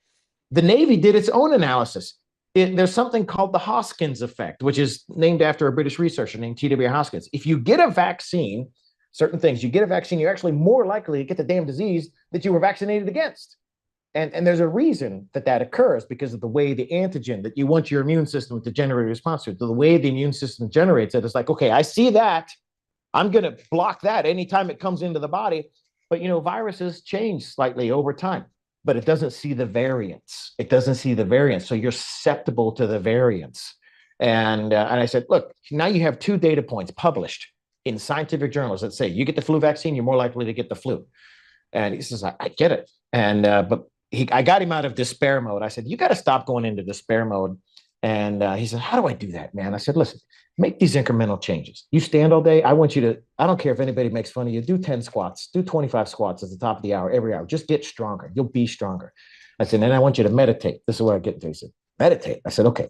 The Navy did its own analysis. There's something called the Hoskins effect, which is named after a British researcher named T.W. Hoskins. If you get a vaccine, certain things, you get a vaccine, you're actually more likely to get the damn disease that you were vaccinated against. And there's a reason that occurs because of the way the antigen that you want your immune system to generate a response to, the way the immune system generates it. It's like, okay, I see that. I'm going to block that anytime it comes into the body. But, viruses change slightly over time, but it doesn't see the variants. It doesn't see the variants. So you're susceptible to the variants. And I said, "Look, now you have two data points published in scientific journals that say you get the flu vaccine, you're more likely to get the flu." And he says, I get it. And, but I got him out of despair mode. I said, "You got to stop going into despair mode." And he said, "How do I do that, man?" I said, "Listen, make these incremental changes. You stand all day. I don't care if anybody makes fun of you. Do 10 squats, do 25 squats at the top of the hour, every hour. Just get stronger. You'll be stronger." I said, "And I want you to meditate." This is where I get to. He said, "Meditate." I said, "Okay."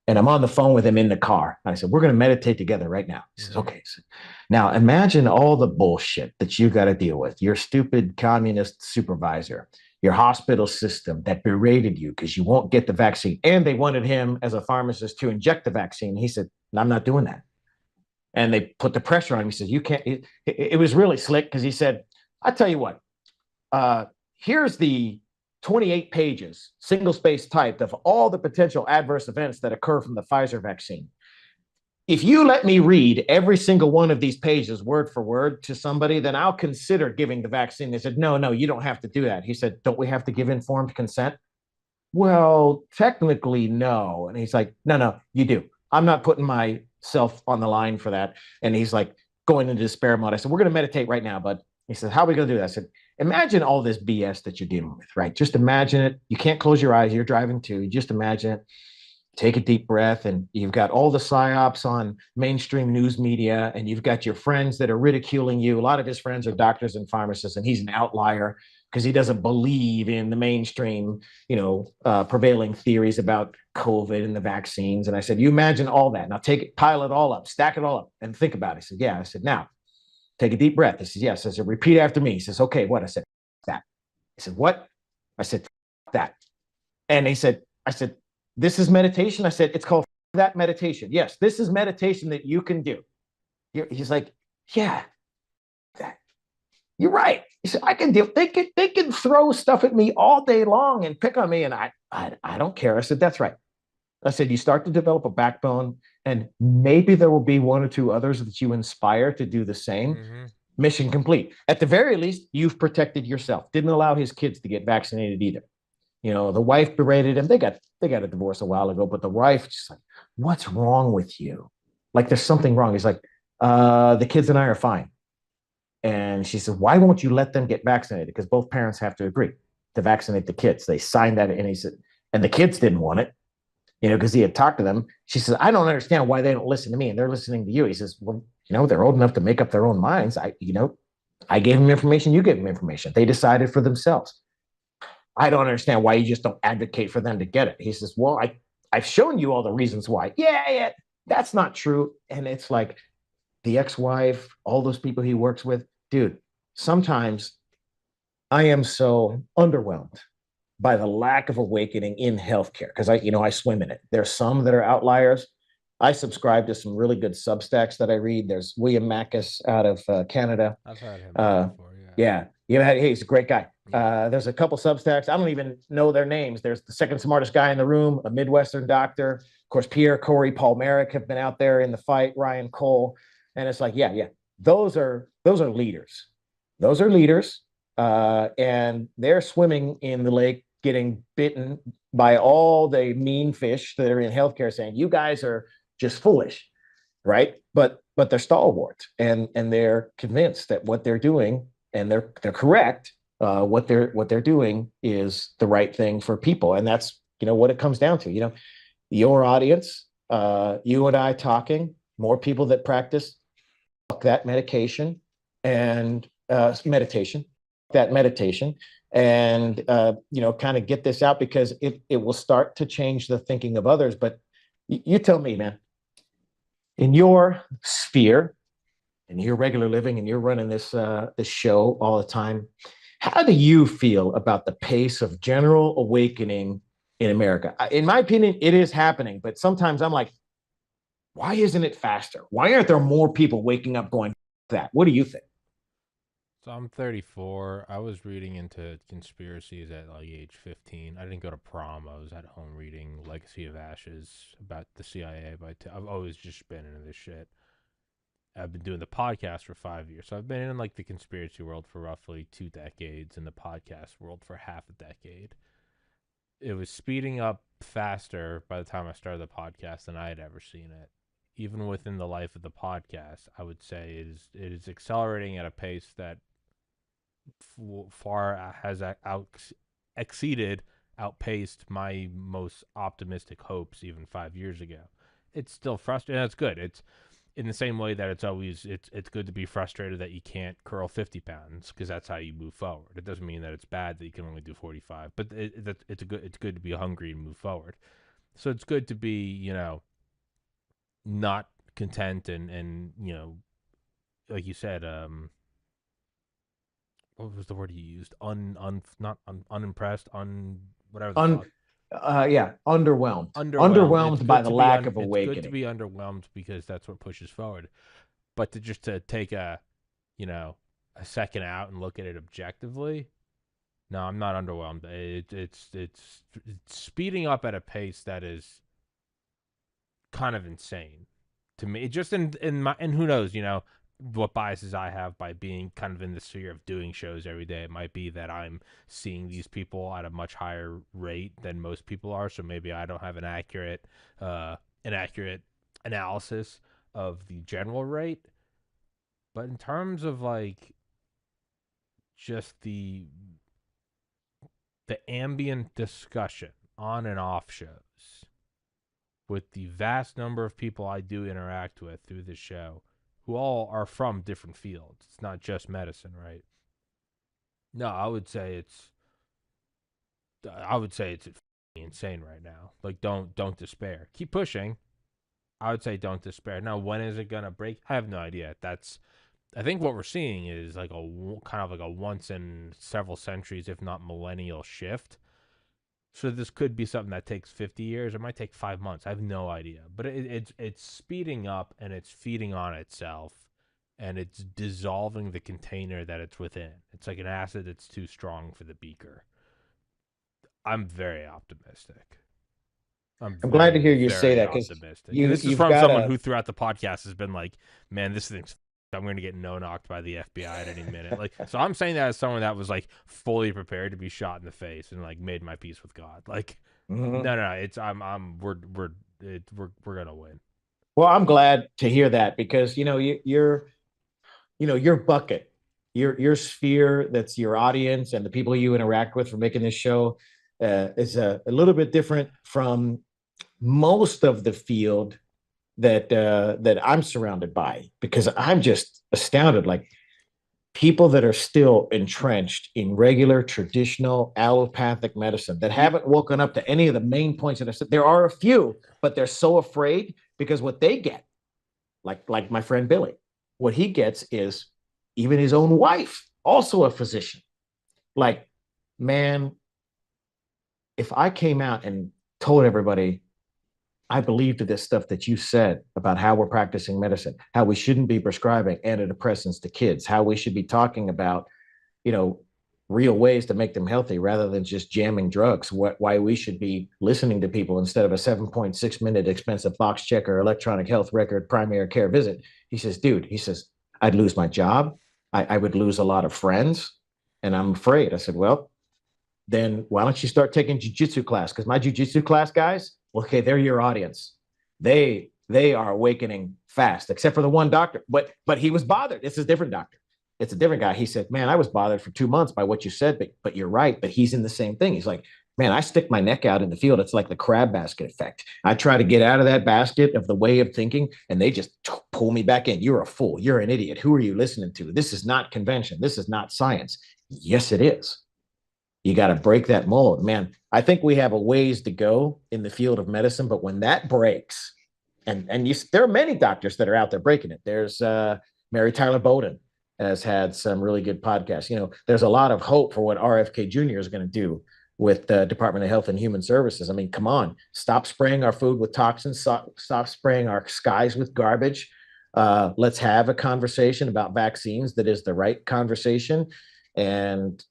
And I'm on the phone with him in the car. I said, "We're going to meditate together right now." He says, "Okay." So now imagine all the bullshit that you got to deal with. Your stupid communist supervisor, your hospital system that berated you because you won't get the vaccine. And they wanted him as a pharmacist to inject the vaccine. He said, "I'm not doing that." And they put the pressure on him. He said, "You can't." It was really slick because he said, "I tell you what, here's the 28 pages, single space typed of all the potential adverse events that occur from the Pfizer vaccine. If you let me read every single one of these pages word for word to somebody, then I'll consider giving the vaccine." They said, "No, you don't have to do that." He said, "Don't we have to give informed consent?" "Well, technically, no." And he's like, No, you do. I'm not putting myself on the line for that." And he's like going into despair mode. I said, "We're going to meditate right now, bud." He said, "How are we going to do that?" I said, "Imagine all this BS that you're dealing with, right? Just imagine it. You can't close your eyes. You're driving too. You just imagine it. Take a deep breath, and you've got all the psyops on mainstream news media, and you've got your friends that are ridiculing you. A lot of his friends are doctors and pharmacists, and he's an outlier because he doesn't believe in the mainstream, prevailing theories about COVID and the vaccines." And I said, "You imagine all that. Now take it, pile it all up, stack it all up, and think about it." He said, "Yeah." I said, "Now take a deep breath." He says, "Yes." I said, "Repeat after me." He says, "Okay, what?" I said, "That." He said, "What?" I said, "That." And I said, "This is meditation?" I said, "It's called that meditation. Yes, this is meditation that you can do." He's like, "Yeah, that, you're right." He said, "I can deal. They can throw stuff at me all day long and pick on me, and I don't care." I said, "That's right." I said, "You start to develop a backbone, and maybe there will be one or two others that you inspire to do the same. Mm-hmm. Mission complete. At the very least, you've protected yourself." Didn't allow his kids to get vaccinated either. The wife berated him. They got a divorce a while ago, but the wife just like, "What's wrong with you? Like there's something wrong." He's like, "The kids and I are fine." And she said, "Why won't you let them get vaccinated?" Because both parents have to agree to vaccinate the kids. They signed that, and he said, and the kids didn't want it, because he had talked to them. She says, "I don't understand why they don't listen to me and they're listening to you." He says, "Well, they're old enough to make up their own minds. I gave them information. You gave them information. They decided for themselves." I don't understand why you just don't advocate for them to get it. He says, well, I've shown you all the reasons why. Yeah, that's not true. And it's like the ex-wife, all those people he works with, dude, sometimes I am so underwhelmed by the lack of awakening in healthcare because I swim in it. There's some that are outliers. I subscribe to some really good Substacks that I read. There's William Mackus out of Canada. I've heard him on Uh, before. Yeah. yeah, hey, he's a great guy. Yeah. There's a couple Substacks. I don't even know their names. There's the second smartest guy in the room, a Midwestern doctor. Of course, Pierre, Corey, Paul Merrick have been out there in the fight. Ryan Cole, and it's like, yeah, those are leaders. Those are leaders, and they're swimming in the lake, getting bitten by all the mean fish that are in healthcare, saying you guys are just foolish, right? But they're stalwarts, and they're convinced that what they're doing, and they're correct. What they're doing is the right thing for people, and that's what it comes down to. Your audience, you and I talking, more people that practice that medication and meditation, that meditation, and kind of get this out because it will start to change the thinking of others. But you tell me, man, in your sphere, in your regular living, and you're running this show all the time, how do you feel about the pace of general awakening in America? In my opinion, it is happening, but sometimes I'm like, why isn't it faster? Why aren't there more people waking up going that? What do you think? So I'm 34. I was reading into conspiracies at like age 15. I didn't go to prom. I was at home reading Legacy of Ashes about the CIA. I've always just been into this shit. I've been doing the podcast for 5 years. So I've been in like the conspiracy world for roughly 2 decades and the podcast world for half a decade. It was speeding up faster by the time I started the podcast than I had ever seen it. Even within the life of the podcast, I would say it is accelerating at a pace that far has exceeded, outpaced my most optimistic hopes even 5 years ago. It's still frustrating. That's good. It's in the same way that it's good to be frustrated that you can't curl 50 pounds because that's how you move forward. It doesn't mean that it's bad that you can only do 45, but it's good to be hungry and move forward. So it's good to be not content and like you said, what was the word you used? Not unimpressed, whatever the Un, fuck. yeah, underwhelmed, Underwhelmed. It's underwhelmed by good the to be lack of it's good to awakening. be underwhelmed because that's what pushes forward. But to take a second out and look at it objectively, no, I'm not underwhelmed. It's speeding up at a pace that is kind of insane to me. Just in my, and who knows, what biases I have by being kind of in the sphere of doing shows every day. It might be that I'm seeing these people at a much higher rate than most people are, so maybe I don't have an accurate analysis of the general rate. But in terms of like just the ambient discussion on and off shows with the vast number of people I do interact with through this show, who all are from different fields. It's not just medicine, right? No, I would say it's insane right now. Like don't despair. Keep pushing. I would say don't despair. Now, when is it gonna break? I have no idea. I think what we're seeing is like a kind of like a once in several centuries, if not millennial shift. So this could be something that takes 50 years. It might take 5 months. I have no idea. But it's speeding up and it's feeding on itself and it's dissolving the container that it's within. It's like an acid that's too strong for the beaker. I'm very optimistic. I'm I'm glad to very, hear you say very that because optimistic. And you this is you've from got someone a who throughout the podcast has been like, man, this thing's I'm going to get no-knocked by the FBI at any minute. Like, so I'm saying that as someone that was like fully prepared to be shot in the face and like made my peace with God. Like, Mhm. no, it's we're gonna win. Well, I'm glad to hear that because your bucket, your sphere, that's your audience and the people you interact with for making this show is a little bit different from most of the field that I'm surrounded by because I'm just astounded. Like people that are still entrenched in regular traditional allopathic medicine that haven't woken up to any of the main points that I said. There are a few, but they're so afraid because what they get, like my friend Billy, what he gets is even his own wife, also a physician. Like, man, if I came out and told everybody I believed this stuff that you said about how we're practicing medicine, how we shouldn't be prescribing antidepressants to kids, how we should be talking about, you know, real ways to make them healthy rather than just jamming drugs, why we should be listening to people instead of a 7.6 minute expensive box checker, electronic health record, primary care visit. He says, dude, he says, I'd lose my job. I would lose a lot of friends. And I'm afraid. I said, well, then why don't you start taking jujitsu class? Because my jujitsu class guys, okay, they're your audience. They are awakening fast, except for the one doctor. But he was bothered. It's a different doctor. It's a different guy. He said, "Man, I was bothered for 2 months by what you said, but you're right." But he's in the same thing. He's like, "Man, I stick my neck out in the field. It's like the crab basket effect. I try to get out of that basket of the way of thinking, and they just pull me back in. You're a fool. You're an idiot. Who are you listening to? This is not convention. This is not science." Yes, it is. You got to break that mold, man. I think we have a ways to go in the field of medicine, but when that breaks, there are many doctors that are out there breaking it. There's Mary Tyler Bowden has had some really good podcasts. There's a lot of hope for what RFK Jr. is going to do with the Department of Health and Human Services. I mean, come on, stop spraying our food with toxins, stop spraying our skies with garbage. Let's have a conversation about vaccines that is the right conversation. And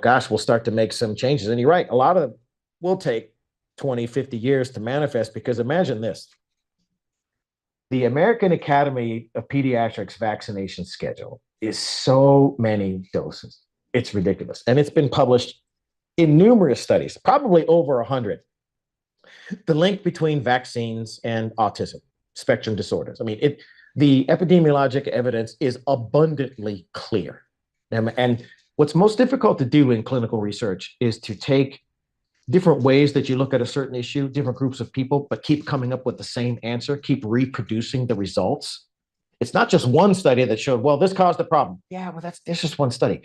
gosh, we'll start to make some changes. And you're right, a lot of them will take 20, 50 years to manifest because imagine this. The American Academy of Pediatrics vaccination schedule is so many doses. It's ridiculous. And it's been published in numerous studies, probably over 100. The link between vaccines and autism spectrum disorders. I mean, the epidemiologic evidence is abundantly clear. And what's most difficult to do in clinical research is to take different ways that you look at a certain issue, different groups of people, but keep coming up with the same answer, keep reproducing the results. It's not just one study that showed, well, this caused the problem. Yeah, well, that's just one study.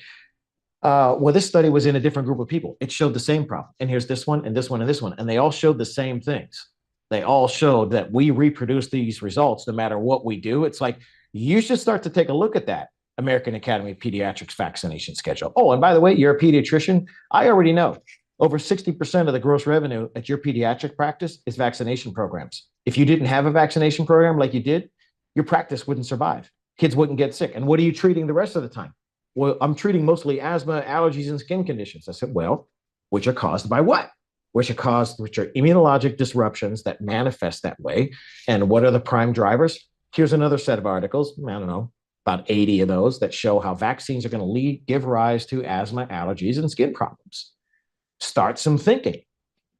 Well, this study was in a different group of people. It showed the same problem. And here's this one, and this one, and this one. And they all showed the same things. They all showed that we reproduce these results no matter what we do. It's like, you should start to take a look at that American Academy of Pediatrics vaccination schedule. Oh, and by the way, you're a pediatrician. I already know over 60% of the gross revenue at your pediatric practice is vaccination programs. If you didn't have a vaccination program like you did, your practice wouldn't survive. Kids wouldn't get sick. And what are you treating the rest of the time? Well, I'm treating mostly asthma, allergies, and skin conditions. I said, well, which are caused by what? Which are immunologic disruptions that manifest that way. And what are the prime drivers? Here's another set of articles. I don't know, about 80 of those that show how vaccines are going to give rise to asthma, allergies, and skin problems. Start some thinking.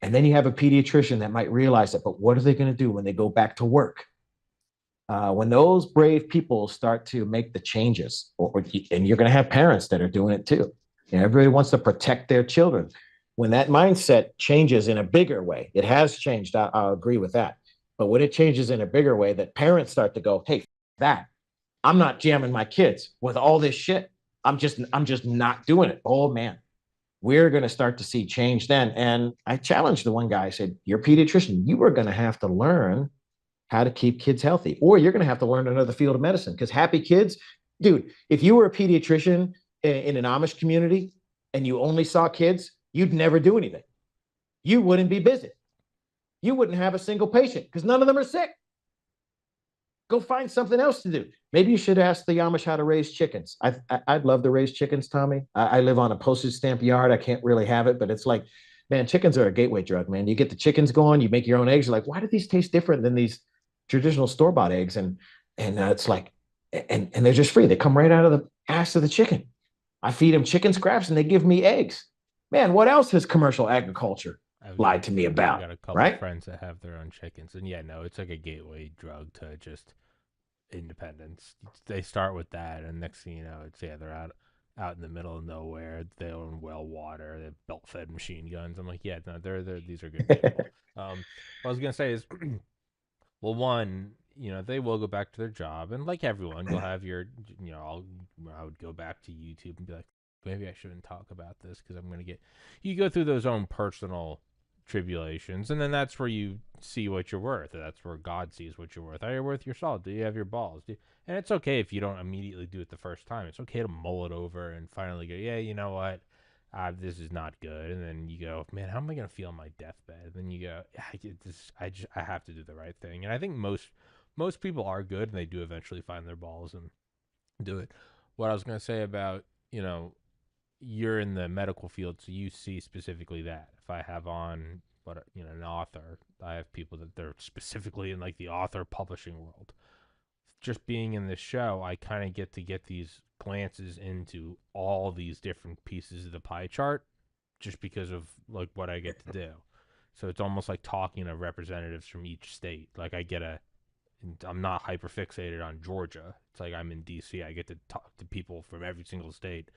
And then you have a pediatrician that might realize that, but what are they going to do when they go back to work? When those brave people start to make the changes, and you're going to have parents that are doing it too. Everybody wants to protect their children. When that mindset changes in a bigger way, it has changed. I'll agree with that. But when it changes in a bigger way, that parents start to go, hey, that I'm not jamming my kids with all this shit. I'm just not doing it. Oh man, we're going to start to see change then. And I challenged the one guy. I said, you're a pediatrician. You are going to have to learn how to keep kids healthy, or you're going to have to learn another field of medicine because happy kids, dude, if you were a pediatrician in an Amish community and you only saw kids, you'd never do anything. You wouldn't be busy. You wouldn't have a single patient because none of them are sick. Go find something else to do. Maybe you should ask the Amish how to raise chickens. I'd love to raise chickens, Tommy. I live on a postage stamp yard. I can't really have it, but it's like, man, chickens are a gateway drug, man. You get the chickens going, you make your own eggs. You're like, why do these taste different than these traditional store-bought eggs? And it's like, and they're just free. They come right out of the ass of the chicken. I feed them chicken scraps and they give me eggs. Man, what else has commercial agriculture lied to me about? I've got a couple right? friends that have their own chickens, and yeah, no, it's like a gateway drug to just independence. They start with that, and next thing you know, they're out in the middle of nowhere. They own well water. They have belt-fed machine guns. I'm like, yeah, no, they're these are good people. What I was gonna say is, well, one, they will go back to their job, and like everyone, you'll have your, I'll I would go back to YouTube and be like, maybe I shouldn't talk about this because I'm going to get. You go through those own personal tribulations, and then that's where you see what you're worth. That's where God sees what you're worth. Are you worth your salt? Do you have your balls? And it's okay if you don't immediately do it the first time. It's okay to mull it over and finally go, yeah, you know what? This is not good. And then you go, man, how am I going to feel on my deathbed? And then you go, I have to do the right thing. And I think most people are good, and they do eventually find their balls and do it. What I was going to say about, you're in the medical field, so you see specifically that. If I have on an author, I have people that they're specifically in like the author publishing world. Just being in this show, I kind of get these glances into all these different pieces of the pie chart, just because of like what I get to do. So it's almost like talking to representatives from each state. Like I'm not hyper fixated on Georgia. It's like I'm in DC. I get to talk to people from every single state.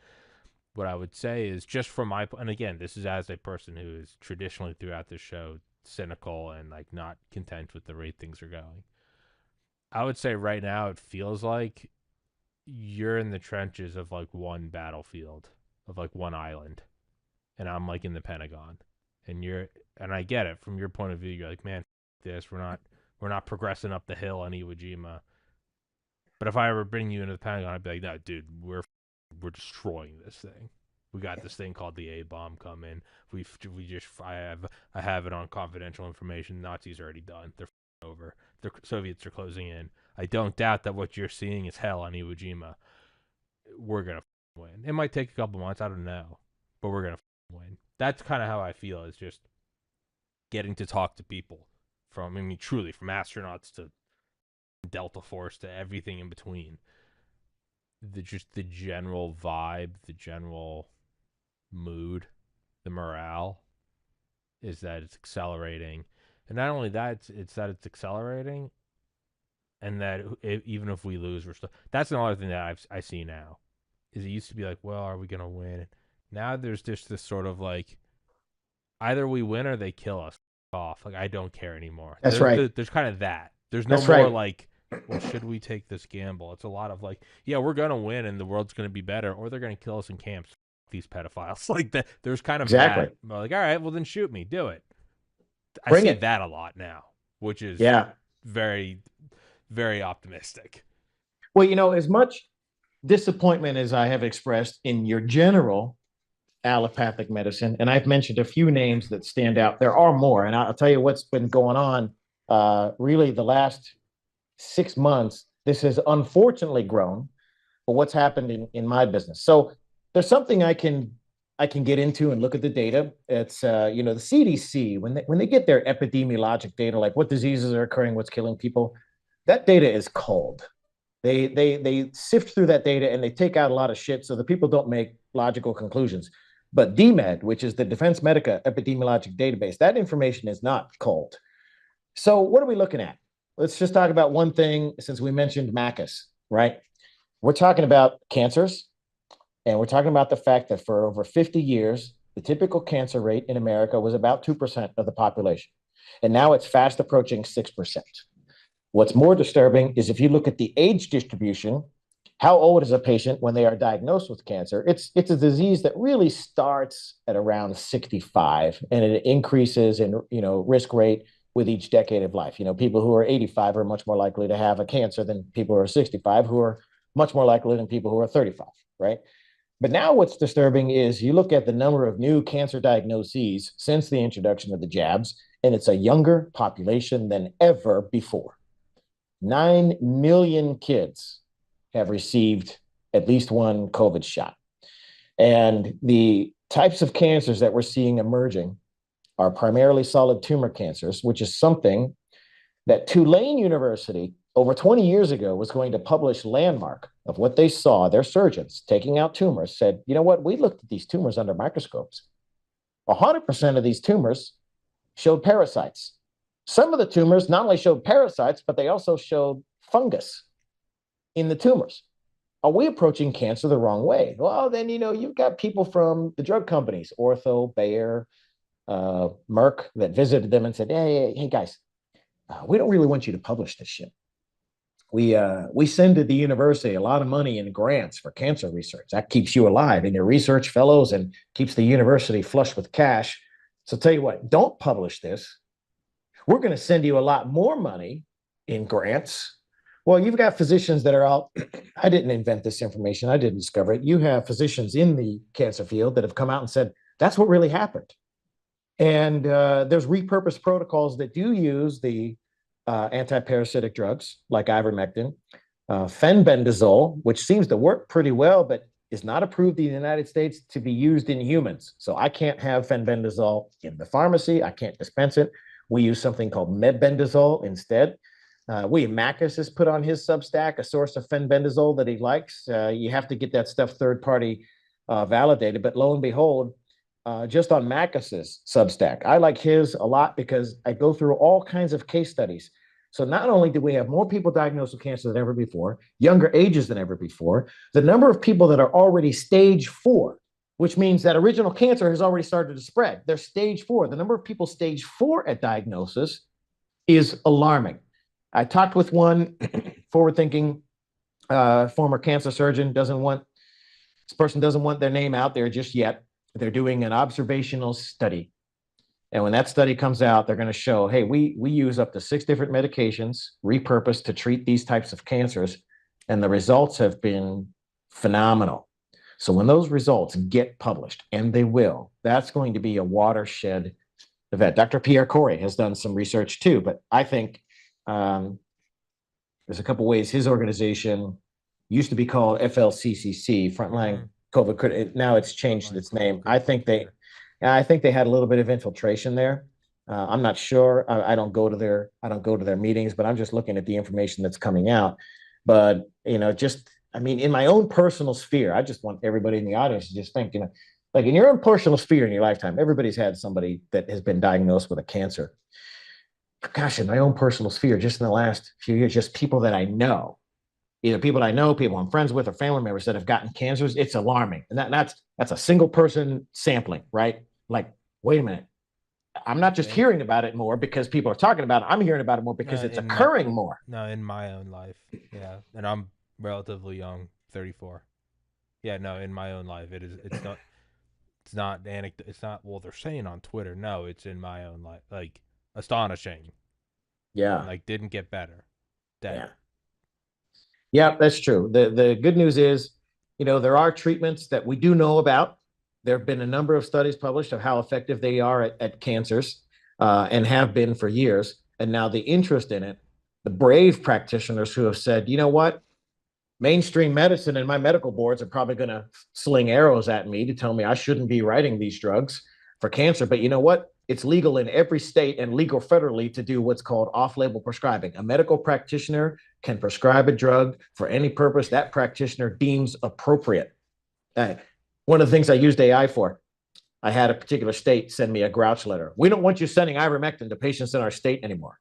What I would say is just from and again, this is as a person who is traditionally throughout this show cynical and like not content with the rate things are going. I would say right now it feels like you're in the trenches of like one battlefield, of like one island, and I'm like in the Pentagon, and I get it from your point of view. You're like, man, we're not progressing up the hill on Iwo Jima. But if I ever bring you into the Pentagon, I'd be like, no, dude, we're destroying this thing. We got this thing called the A bomb coming. I have it on confidential information. Nazis are already done. They're over. The Soviets are closing in. I don't doubt that what you're seeing is hell on Iwo Jima. We're gonna win. It might take a couple months. I don't know, but we're gonna win. That's kind of how I feel. Is just getting to talk to people truly from astronauts to Delta Force to everything in between. The general vibe, the general mood, the morale is that it's accelerating, and not only that, it's that it's accelerating, and that even if we lose, we're still. That's another thing that I see now. Is it used to be like, well, are we gonna win? Now there's just this sort of like, either we win or they kill us off. Like I don't care anymore. That's right. There's kind of that. There's no That's more right. like, well, should we take this gamble? It's a lot of like, yeah, we're gonna win and the world's gonna be better, or they're gonna kill us in camps. These pedophiles, like that. There's kind of Exactly. that. Like, all right, well then shoot me, do it. I Bring see it. that a lot now, which is Yeah. very, very optimistic. Well, as much disappointment as I have expressed in your general allopathic medicine, and I've mentioned a few names that stand out. There are more, and I'll tell you what's been going on. Really, the last 6 months, this has unfortunately grown. But what's happened in my business? So there's something I can get into and look at the data. It's the CDC when they get their epidemiologic data, like what diseases are occurring, what's killing people, that data is cold. They sift through that data and they take out a lot of shit so the people don't make logical conclusions. But DMED, which is the Defense Medica Epidemiologic Database, that information is not cold. So what are we looking at? Let's just talk about one thing since we mentioned MACUS, right? We're talking about cancers, and we're talking about the fact that for over 50 years, the typical cancer rate in America was about 2% of the population. And now it's fast approaching 6%. What's more disturbing is if you look at the age distribution, how old is a patient when they are diagnosed with cancer? It's a disease that really starts at around 65, and it increases in risk rate with each decade of life. People who are 85 are much more likely to have a cancer than people who are 65, who are much more likely than people who are 35, right? But now what's disturbing is you look at the number of new cancer diagnoses since the introduction of the jabs, and it's a younger population than ever before. 9 million kids have received at least one COVID shot. And the types of cancers that we're seeing emerging are primarily solid tumor cancers, which is something that Tulane University over 20 years ago was going to publish landmark of what they saw. Their surgeons taking out tumors said, you know what, we looked at these tumors under microscopes. 100% of these tumors showed parasites. Some of the tumors not only showed parasites, but they also showed fungus in the tumors. Are we approaching cancer the wrong way? Well, then, you've got people from the drug companies, Ortho, Bayer, Merck, that visited them and said, hey guys, we don't really want you to publish this shit. we send to the university a lot of money in grants for cancer research. That keeps you alive in your research fellows and keeps the university flush with cash. So tell you what, don't publish this. We're going to send you a lot more money in grants. Well, you've got physicians that are out. I didn't invent this information. I didn't discover it. You have physicians in the cancer field that have come out and said, that's what really happened. And there's repurposed protocols that do use the anti-parasitic drugs like ivermectin, fenbendazole, which seems to work pretty well, but is not approved in the United States to be used in humans. So I can't have fenbendazole in the pharmacy. I can't dispense it. We use something called mebendazole instead. William Mackus has put on his Substack a source of fenbendazole that he likes. You have to get that stuff third-party validated, but lo and behold, just on Mackus's Substack, I like his a lot because I go through all kinds of case studies. So not only do we have more people diagnosed with cancer than ever before, younger ages than ever before, the number of people that are already stage 4, which means that original cancer has already started to spread. They're stage 4. The number of people stage 4 at diagnosis is alarming. I talked with one forward-thinking former cancer surgeon. This person doesn't want their name out there just yet. They're doing an observational study. And when that study comes out, they're going to show, hey, we use up to 6 different medications repurposed to treat these types of cancers. And the results have been phenomenal. So when those results get published, and they will, that's going to be a watershed event. Dr. Pierre Corey has done some research too, but I think there's a couple ways his organization used to be called FLCCC, Frontline COVID. Now it's changed its name. I think they had a little bit of infiltration there. I'm not sure. I don't go to their meetings, but I'm just looking at the information that's coming out. But in my own personal sphere, I just want everybody in the audience to just think, like in your own personal sphere in your lifetime, everybody's had somebody that has been diagnosed with a cancer. Gosh, in my own personal sphere, just in the last few years, just people that I know, either people I know, people I'm friends with, or family members that have gotten cancers, it's alarming. And that's a single person sampling, right? Like, wait a minute. I'm not just hearing about it more because people are talking about it. I'm hearing about it more because it's occurring more. No, in my own life. Yeah. And I'm relatively young, 34. Yeah, no, in my own life. It's not anecdote. It's not, well, they're saying on Twitter. No, it's in my own life. Like, astonishing. Yeah. Like, didn't get better. Dead. Yeah, that's true. The good news is, there are treatments that we do know about. There have been a number of studies published of how effective they are at cancers and have been for years. And now the interest in it, the brave practitioners who have said, you know what, mainstream medicine and my medical boards are probably going to sling arrows at me to tell me I shouldn't be writing these drugs for cancer. But you know what? It's legal in every state and legal federally to do what's called off-label prescribing. A medical practitioner can prescribe a drug for any purpose that practitioner deems appropriate. One of the things I used AI for, I had a particular state send me a grouch letter. We don't want you sending ivermectin to patients in our state anymore.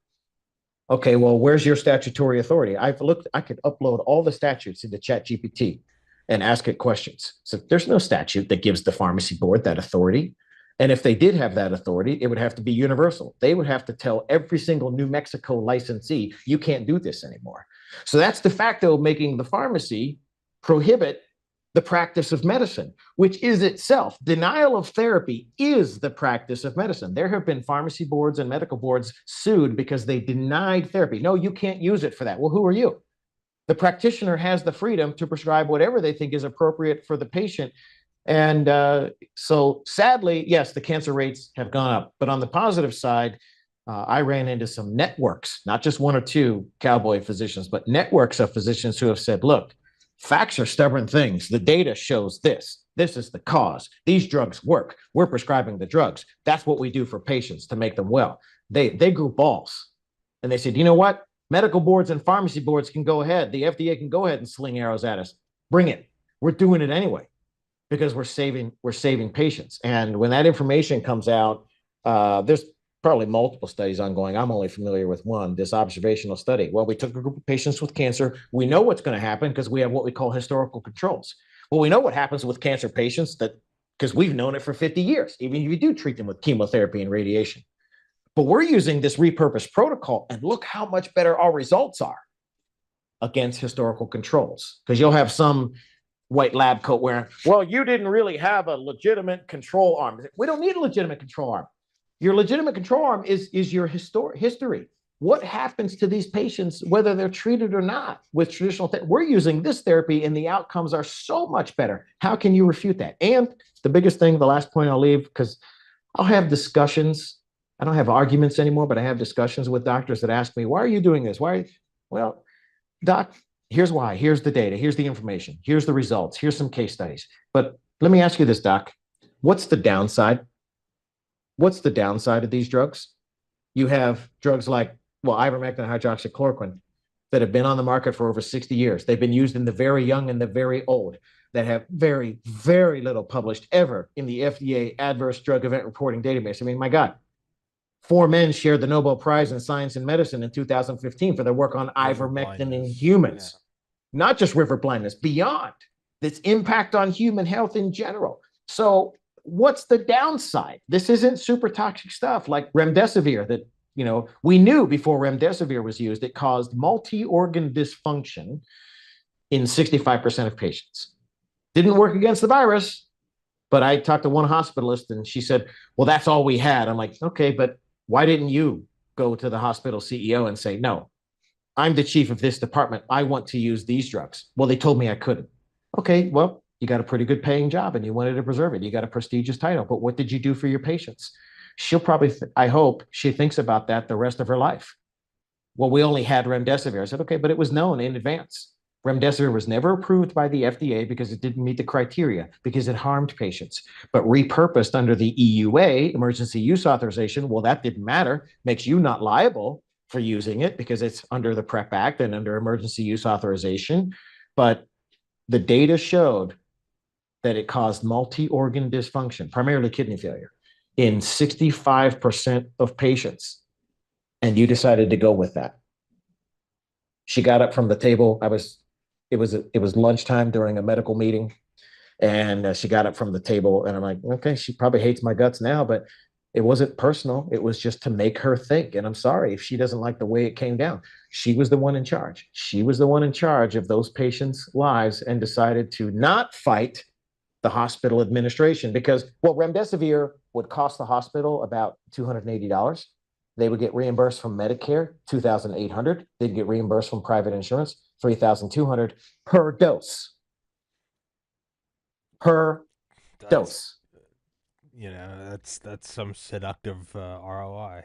Okay, well, where's your statutory authority? I could upload all the statutes into ChatGPT and ask it questions. So there's no statute that gives the pharmacy board that authority. And if they did have that authority, it would have to be universal. They would have to tell every single New Mexico licensee, you can't do this anymore. So that's de facto making the pharmacy prohibit the practice of medicine, which is itself, denial of therapy is the practice of medicine. There have been pharmacy boards and medical boards sued because they denied therapy. No, you can't use it for that. Well, who are you? The practitioner has the freedom to prescribe whatever they think is appropriate for the patient. And so sadly, yes, the cancer rates have gone up. But on the positive side, I ran into some networks, not just one or two cowboy physicians, but networks of physicians who have said, look, facts are stubborn things. The data shows this. This is the cause. These drugs work. We're prescribing the drugs. That's what we do for patients to make them well. They grew balls. And they said, you know what? Medical boards and pharmacy boards can go ahead. The FDA can go ahead and sling arrows at us. Bring it. We're doing it anyway because we're saving patients. And when that information comes out, there's probably multiple studies ongoing. I'm only familiar with one, this observational study. Well, we took a group of patients with cancer. We know what's going to happen because we have what we call historical controls. Well, we know what happens with cancer patients because we've known it for 50 years, even if you do treat them with chemotherapy and radiation. But we're using this repurposed protocol, and look how much better our results are. against historical controls. Because you'll have some white lab coat wearing, well, you didn't really have a legitimate control arm. We don't need a legitimate control arm. Your legitimate control arm is your history. What happens to these patients, whether they're treated or not, with traditional we're using this therapy and the outcomes are so much better. How can you refute that? And the biggest thing, the last point I'll leave, because I'll have discussions. I don't have arguments anymore, but I have discussions with doctors that ask me, why are you doing this? Why? Well, doc, here's why. Here's the data. Here's the information. Here's the results. Here's some case studies. But let me ask you this, doc. What's the downside? What's the downside of these drugs? You have drugs like, well, ivermectin and hydroxychloroquine that have been on the market for over 60 years. They've been used in the very young and the very old that have very, very little published ever in the FDA adverse drug event reporting database. I mean, my God, 4 men shared the Nobel Prize in Science and Medicine in 2015 for their work on ivermectin in humans. Yeah. Not just river blindness, beyond its impact on human health in general. So what's the downside? This isn't super toxic stuff like remdesivir that, you know, we knew before remdesivir was used, it caused multi-organ dysfunction in 65% of patients. Didn't work against the virus, but I talked to one hospitalist and she said, well, that's all we had. I'm like, okay, but why didn't you go to the hospital CEO and say, no, I'm the chief of this department. I want to use these drugs. Well, they told me I couldn't. Okay, well, you got a pretty good paying job and you wanted to preserve it. You got a prestigious title, but what did you do for your patients? She'll probably, I hope she thinks about that the rest of her life. Well, we only had remdesivir. I said, okay, but it was known in advance. Remdesivir was never approved by the FDA because it didn't meet the criteria, because it harmed patients, but repurposed under the EUA, emergency use authorization. Well, that didn't matter. Makes you not liable for using it because it's under the PrEP Act and under emergency use authorization. But the data showed that it caused multi-organ dysfunction, primarily kidney failure, in 65% of patients. And you decided to go with that. She got up from the table. It was lunchtime during a medical meeting, and she got up from the table, and I'm like, okay, she probably hates my guts now, but it wasn't personal. It was just to make her think. And I'm sorry if she doesn't like the way it came down. She was the one in charge. She was the one in charge of those patients' lives and decided to not fight the hospital administration because, well, remdesivir would cost the hospital about $280. They would get reimbursed from Medicare, $2,800. They'd get reimbursed from private insurance, $3,200 per dose. Per dose. You know, that's some seductive ROI.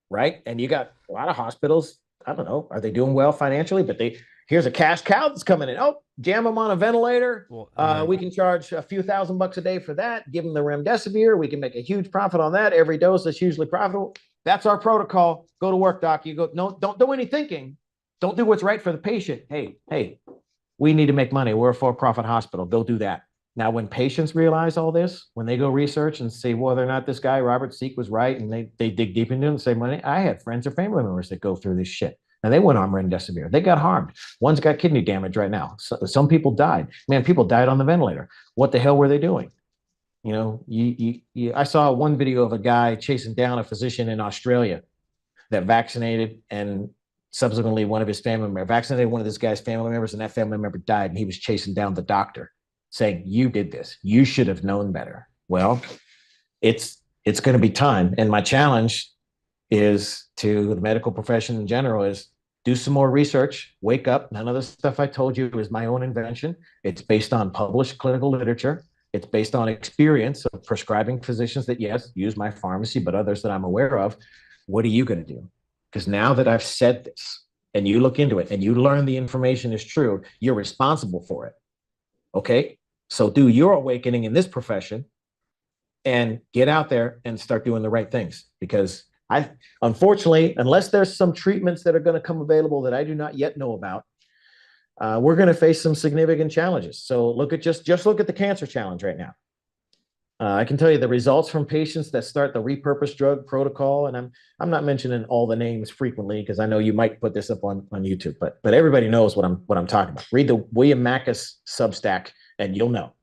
Right? And you got a lot of hospitals, I don't know, are they doing well financially? But here's a cash cow that's coming in. Oh, jam them on a ventilator. Well, we can charge a few $1,000 a day for that. Give them the remdesivir. We can make a huge profit on that. Every dose is hugely profitable. That's our protocol. Go to work, doc. You go, no, don't do any thinking. Don't do what's right for the patient. Hey, we need to make money. We're a for-profit hospital. Go do that. Now, when patients realize all this, when they go research and see whether or not this guy, Robert Seik, was right, and they dig deep into it and say, money, I had friends or family members that go through this shit. And they went on remdesivir. They got harmed. One's got kidney damage right now. So, some people died. Man, people died on the ventilator. What the hell were they doing? You know, I saw one video of a guy chasing down a physician in Australia that vaccinated and subsequently one of his family members vaccinated one of this guy's family members, and that family member died, and he was chasing down the doctor saying, you did this. You should have known better. Well, it's going to be time. And my challenge is to the medical profession in general is do some more research, wake up. None of the stuff I told you is my own invention. It's based on published clinical literature. It's based on experience of prescribing physicians that, yes, use my pharmacy, but others that I'm aware of. What are you going to do? Because now that I've said this and you look into it and you learn the information is true, you're responsible for it. Okay? So do your awakening in this profession and get out there and start doing the right things. Because unfortunately, unless there's some treatments that are going to come available that I do not yet know about, we're going to face some significant challenges. So look at just look at the cancer challenge right now. I can tell you the results from patients that start the repurposed drug protocol, and I'm not mentioning all the names frequently because I know you might put this up on YouTube, but everybody knows what I'm talking about. Read the William Mackus Substack, and you'll know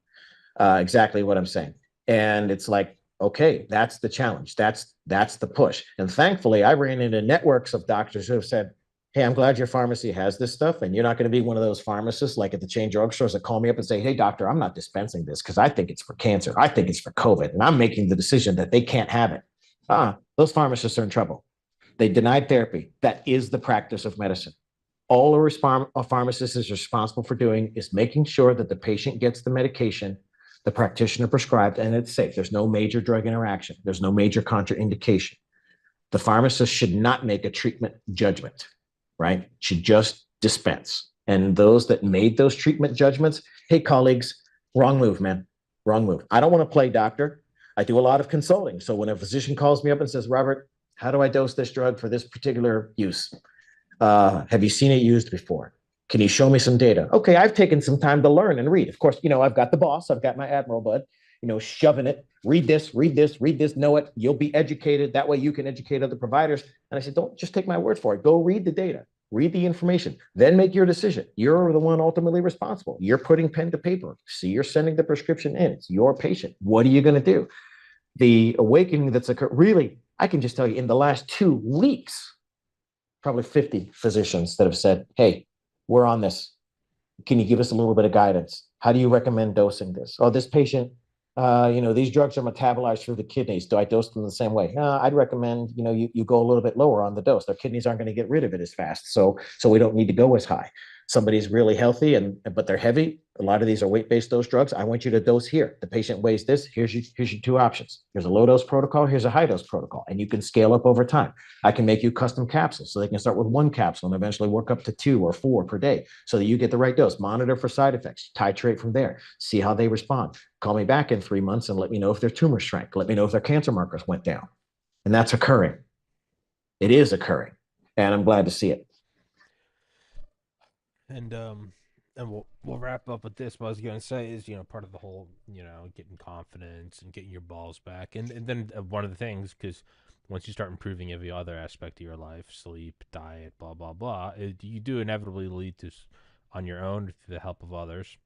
exactly what I'm saying. And it's like, okay, that's the challenge. That's the push. And thankfully, I ran into networks of doctors who have said, hey, I'm glad your pharmacy has this stuff. And you're not going to be one of those pharmacists like at the chain drugstores that call me up and say, hey, doctor, I'm not dispensing this because I think it's for cancer. I think it's for COVID. And I'm making the decision that they can't have it. Those pharmacists are in trouble. They denied therapy. That is the practice of medicine. All a pharmacist is responsible for doing is making sure that the patient gets the medication the practitioner prescribed and it's safe. There's no major drug interaction. There's no major contraindication. The pharmacist should not make a treatment judgment, right? Should just dispense. And those that made those treatment judgments, hey, colleagues, wrong move, man. Wrong move. I don't want to play doctor. I do a lot of consulting. So when a physician calls me up and says, Robert, how do I dose this drug for this particular use? Have you seen it used before? Can you show me some data? Okay, I've taken some time to learn and read. Of course, I've got the boss, I've got my admiral bud, shoving it. Read this, read this, read this, know it. You'll be educated. That way you can educate other providers. And I said, don't just take my word for it. Go read the data, read the information, then make your decision. You're the one ultimately responsible. You're putting pen to paper. See, you're sending the prescription in. It's your patient. What are you going to do? The awakening that's occurred, really, I can just tell you in the last 2 weeks, probably 50 physicians that have said, hey, we're on this. Can you give us a little bit of guidance? How do you recommend dosing this? Oh, this patient, these drugs are metabolized through the kidneys. Do I dose them the same way? I'd recommend, you go a little bit lower on the dose. Their kidneys aren't going to get rid of it as fast. So we don't need to go as high. Somebody's really healthy but they're heavy. A lot of these are weight-based dose drugs. I want you to dose here. The patient weighs this. Here's your 2 options. Here's a low dose protocol. Here's a high dose protocol. And you can scale up over time. I can make you custom capsules so they can start with 1 capsule and eventually work up to 2 or 4 per day so that you get the right dose. Monitor for side effects, titrate from there, see how they respond. Call me back in 3 months and let me know if their tumor shrank. Let me know if their cancer markers went down. And that's occurring. It is occurring. And I'm glad to see it. And we'll wrap up with this. What I was going to say is, part of the whole, getting confidence and getting your balls back, and then one of the things, because once you start improving every other aspect of your life, sleep, diet, blah blah blah, you do inevitably lead to, on your own, through the help of others,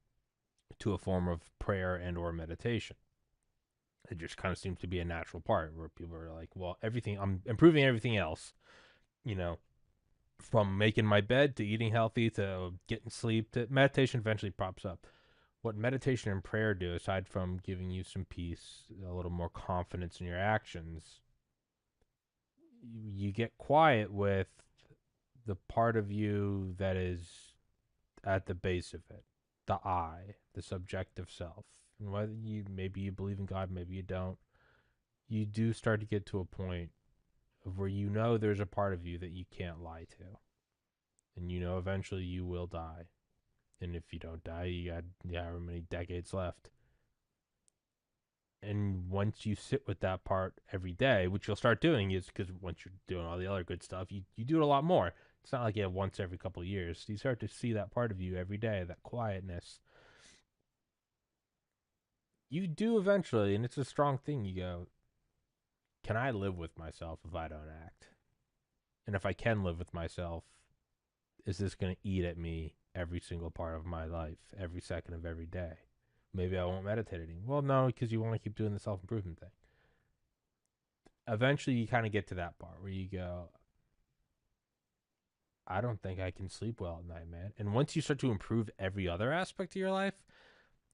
to a form of prayer and or meditation. It just kind of seems to be a natural part where people are like, well, everything I'm improving everything else, you know, from making my bed to eating healthy to getting sleep to meditation eventually props up. What meditation and prayer do, aside from giving you some peace, a little more confidence in your actions, you get quiet with the part of you that is at the base of it, the I, the subjective self. And whether maybe you believe in God, maybe you don't, you do start to get to a point of where there's a part of you that you can't lie to. And eventually you will die. And if you don't die, you got however many decades left. And once you sit with that part every day, which you'll start doing, is because once you're doing all the other good stuff, you do it a lot more. It's not like you have once every couple of years. You start to see that part of you every day, that quietness. You do eventually, and it's a strong thing. You go, can I live with myself if I don't act? And if I can live with myself, is this going to eat at me every single part of my life, every second of every day? Maybe I won't meditate anymore. Well, no, because you want to keep doing the self-improvement thing. Eventually, you kind of get to that part where you go, I don't think I can sleep well at night, man. And once you start to improve every other aspect of your life,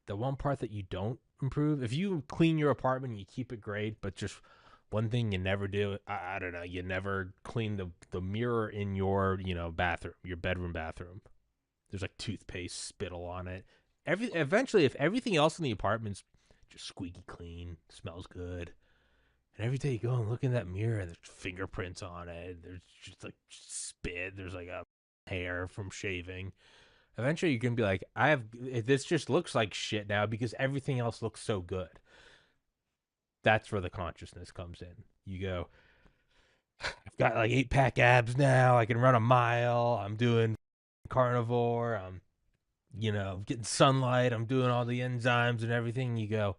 the one part that you don't improve, if you clean your apartment and you keep it great, but just one thing you never do, I don't know, you never clean the mirror in your, bathroom, your bedroom bathroom. There's like toothpaste spittle on it. Eventually, if everything else in the apartment's just squeaky clean, smells good, and every day you go and look in that mirror, and there's fingerprints on it, there's just like spit, there's like a hair from shaving. Eventually, you're gonna be like, this just looks like shit now because everything else looks so good. That's where the consciousness comes in. You go, I've got like 8-pack abs now. I can run a mile. I'm doing carnivore. I'm, getting sunlight. I'm doing all the enzymes and everything. You go,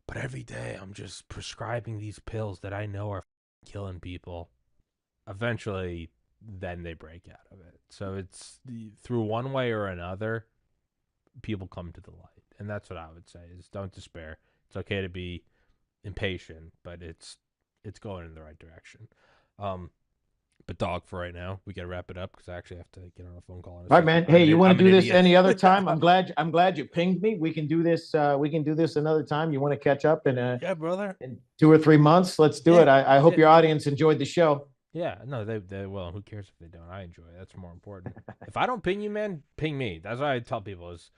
but every day I'm just prescribing these pills that I know are killing people. Eventually, then they break out of it. So it's through one way or another, people come to the light. And that's what I would say is don't despair. It's okay to be impatient, but it's going in the right direction. Um, But dog, for right now, we got to wrap it up because I actually have to get on a phone call in a All right, second. man. Hey, you want I'm to an do this idiot. any other time? I'm glad you pinged me. We can do this. We can do this another time. You want to catch up Yeah, brother. in 2 or 3 months? Let's do Yeah, it. I hope yeah, your audience enjoyed the show. yeah. No, they well. Who cares if they don't? I enjoy it. That's more important. If I don't ping you, man, ping me. That's what I tell people. Is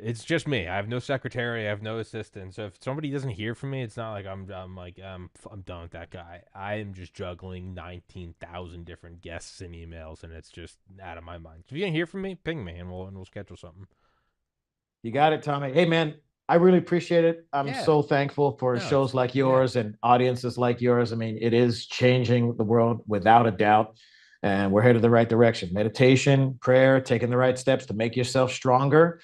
it's just me. I have no secretary. I have no assistant. So if somebody doesn't hear from me, it's not like I'm done with that guy. I am just juggling 19,000 different guests and emails, and it's just out of my mind. So if you didn't hear from me, ping me, and we'll schedule something. You got it, Tommy. Hey, man, I really appreciate it. I'm Yeah. so thankful for No, it's shows like yeah. yours and audiences like yours. I mean, it is changing the world without a doubt. And we're headed the right direction. Meditation, prayer, taking the right steps to make yourself stronger.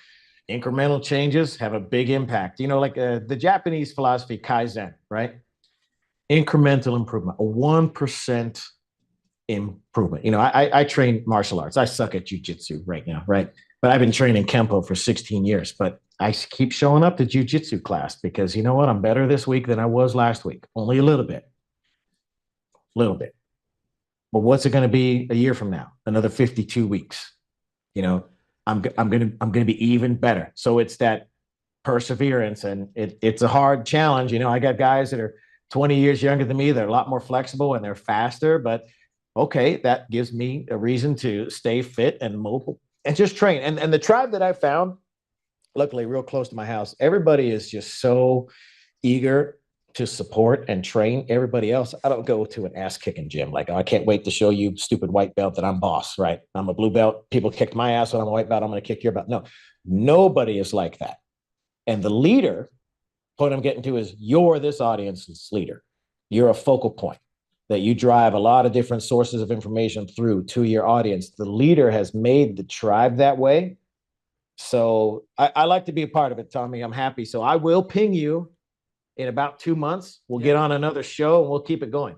Incremental changes have a big impact. You know, like the Japanese philosophy, Kaizen, right? Incremental improvement, a 1% improvement. You know, I train martial arts. I suck at jujitsu right now, right? But I've been training Kempo for 16 years. But I keep showing up to jujitsu class because you know what? I'm better this week than I was last week. Only a little bit, little bit. But what's it going to be a year from now? Another 52 weeks. You know, I'm gonna be even better. So it's that perseverance, and it's a hard challenge. You know, I got guys that are 20 years younger than me. They're a lot more flexible and they're faster, but okay, that gives me a reason to stay fit and mobile and just train. And the tribe that I found, luckily real close to my house, everybody is just so eager to support and train everybody else. I don't go to an ass kicking gym. Like, oh, I can't wait to show you stupid white belt that I'm boss, right? I'm a blue belt. People kicked my ass when I'm a white belt. I'm going to kick your belt. No, nobody is like that. And the leader, point I'm getting to is you're this audience's leader. You're a focal point that you drive a lot of different sources of information through to your audience. The leader has made the tribe that way. So I like to be a part of it, Tommy. I'm happy. So I will ping you in about 2 months. We'll Yeah. get on another show and we'll keep it going.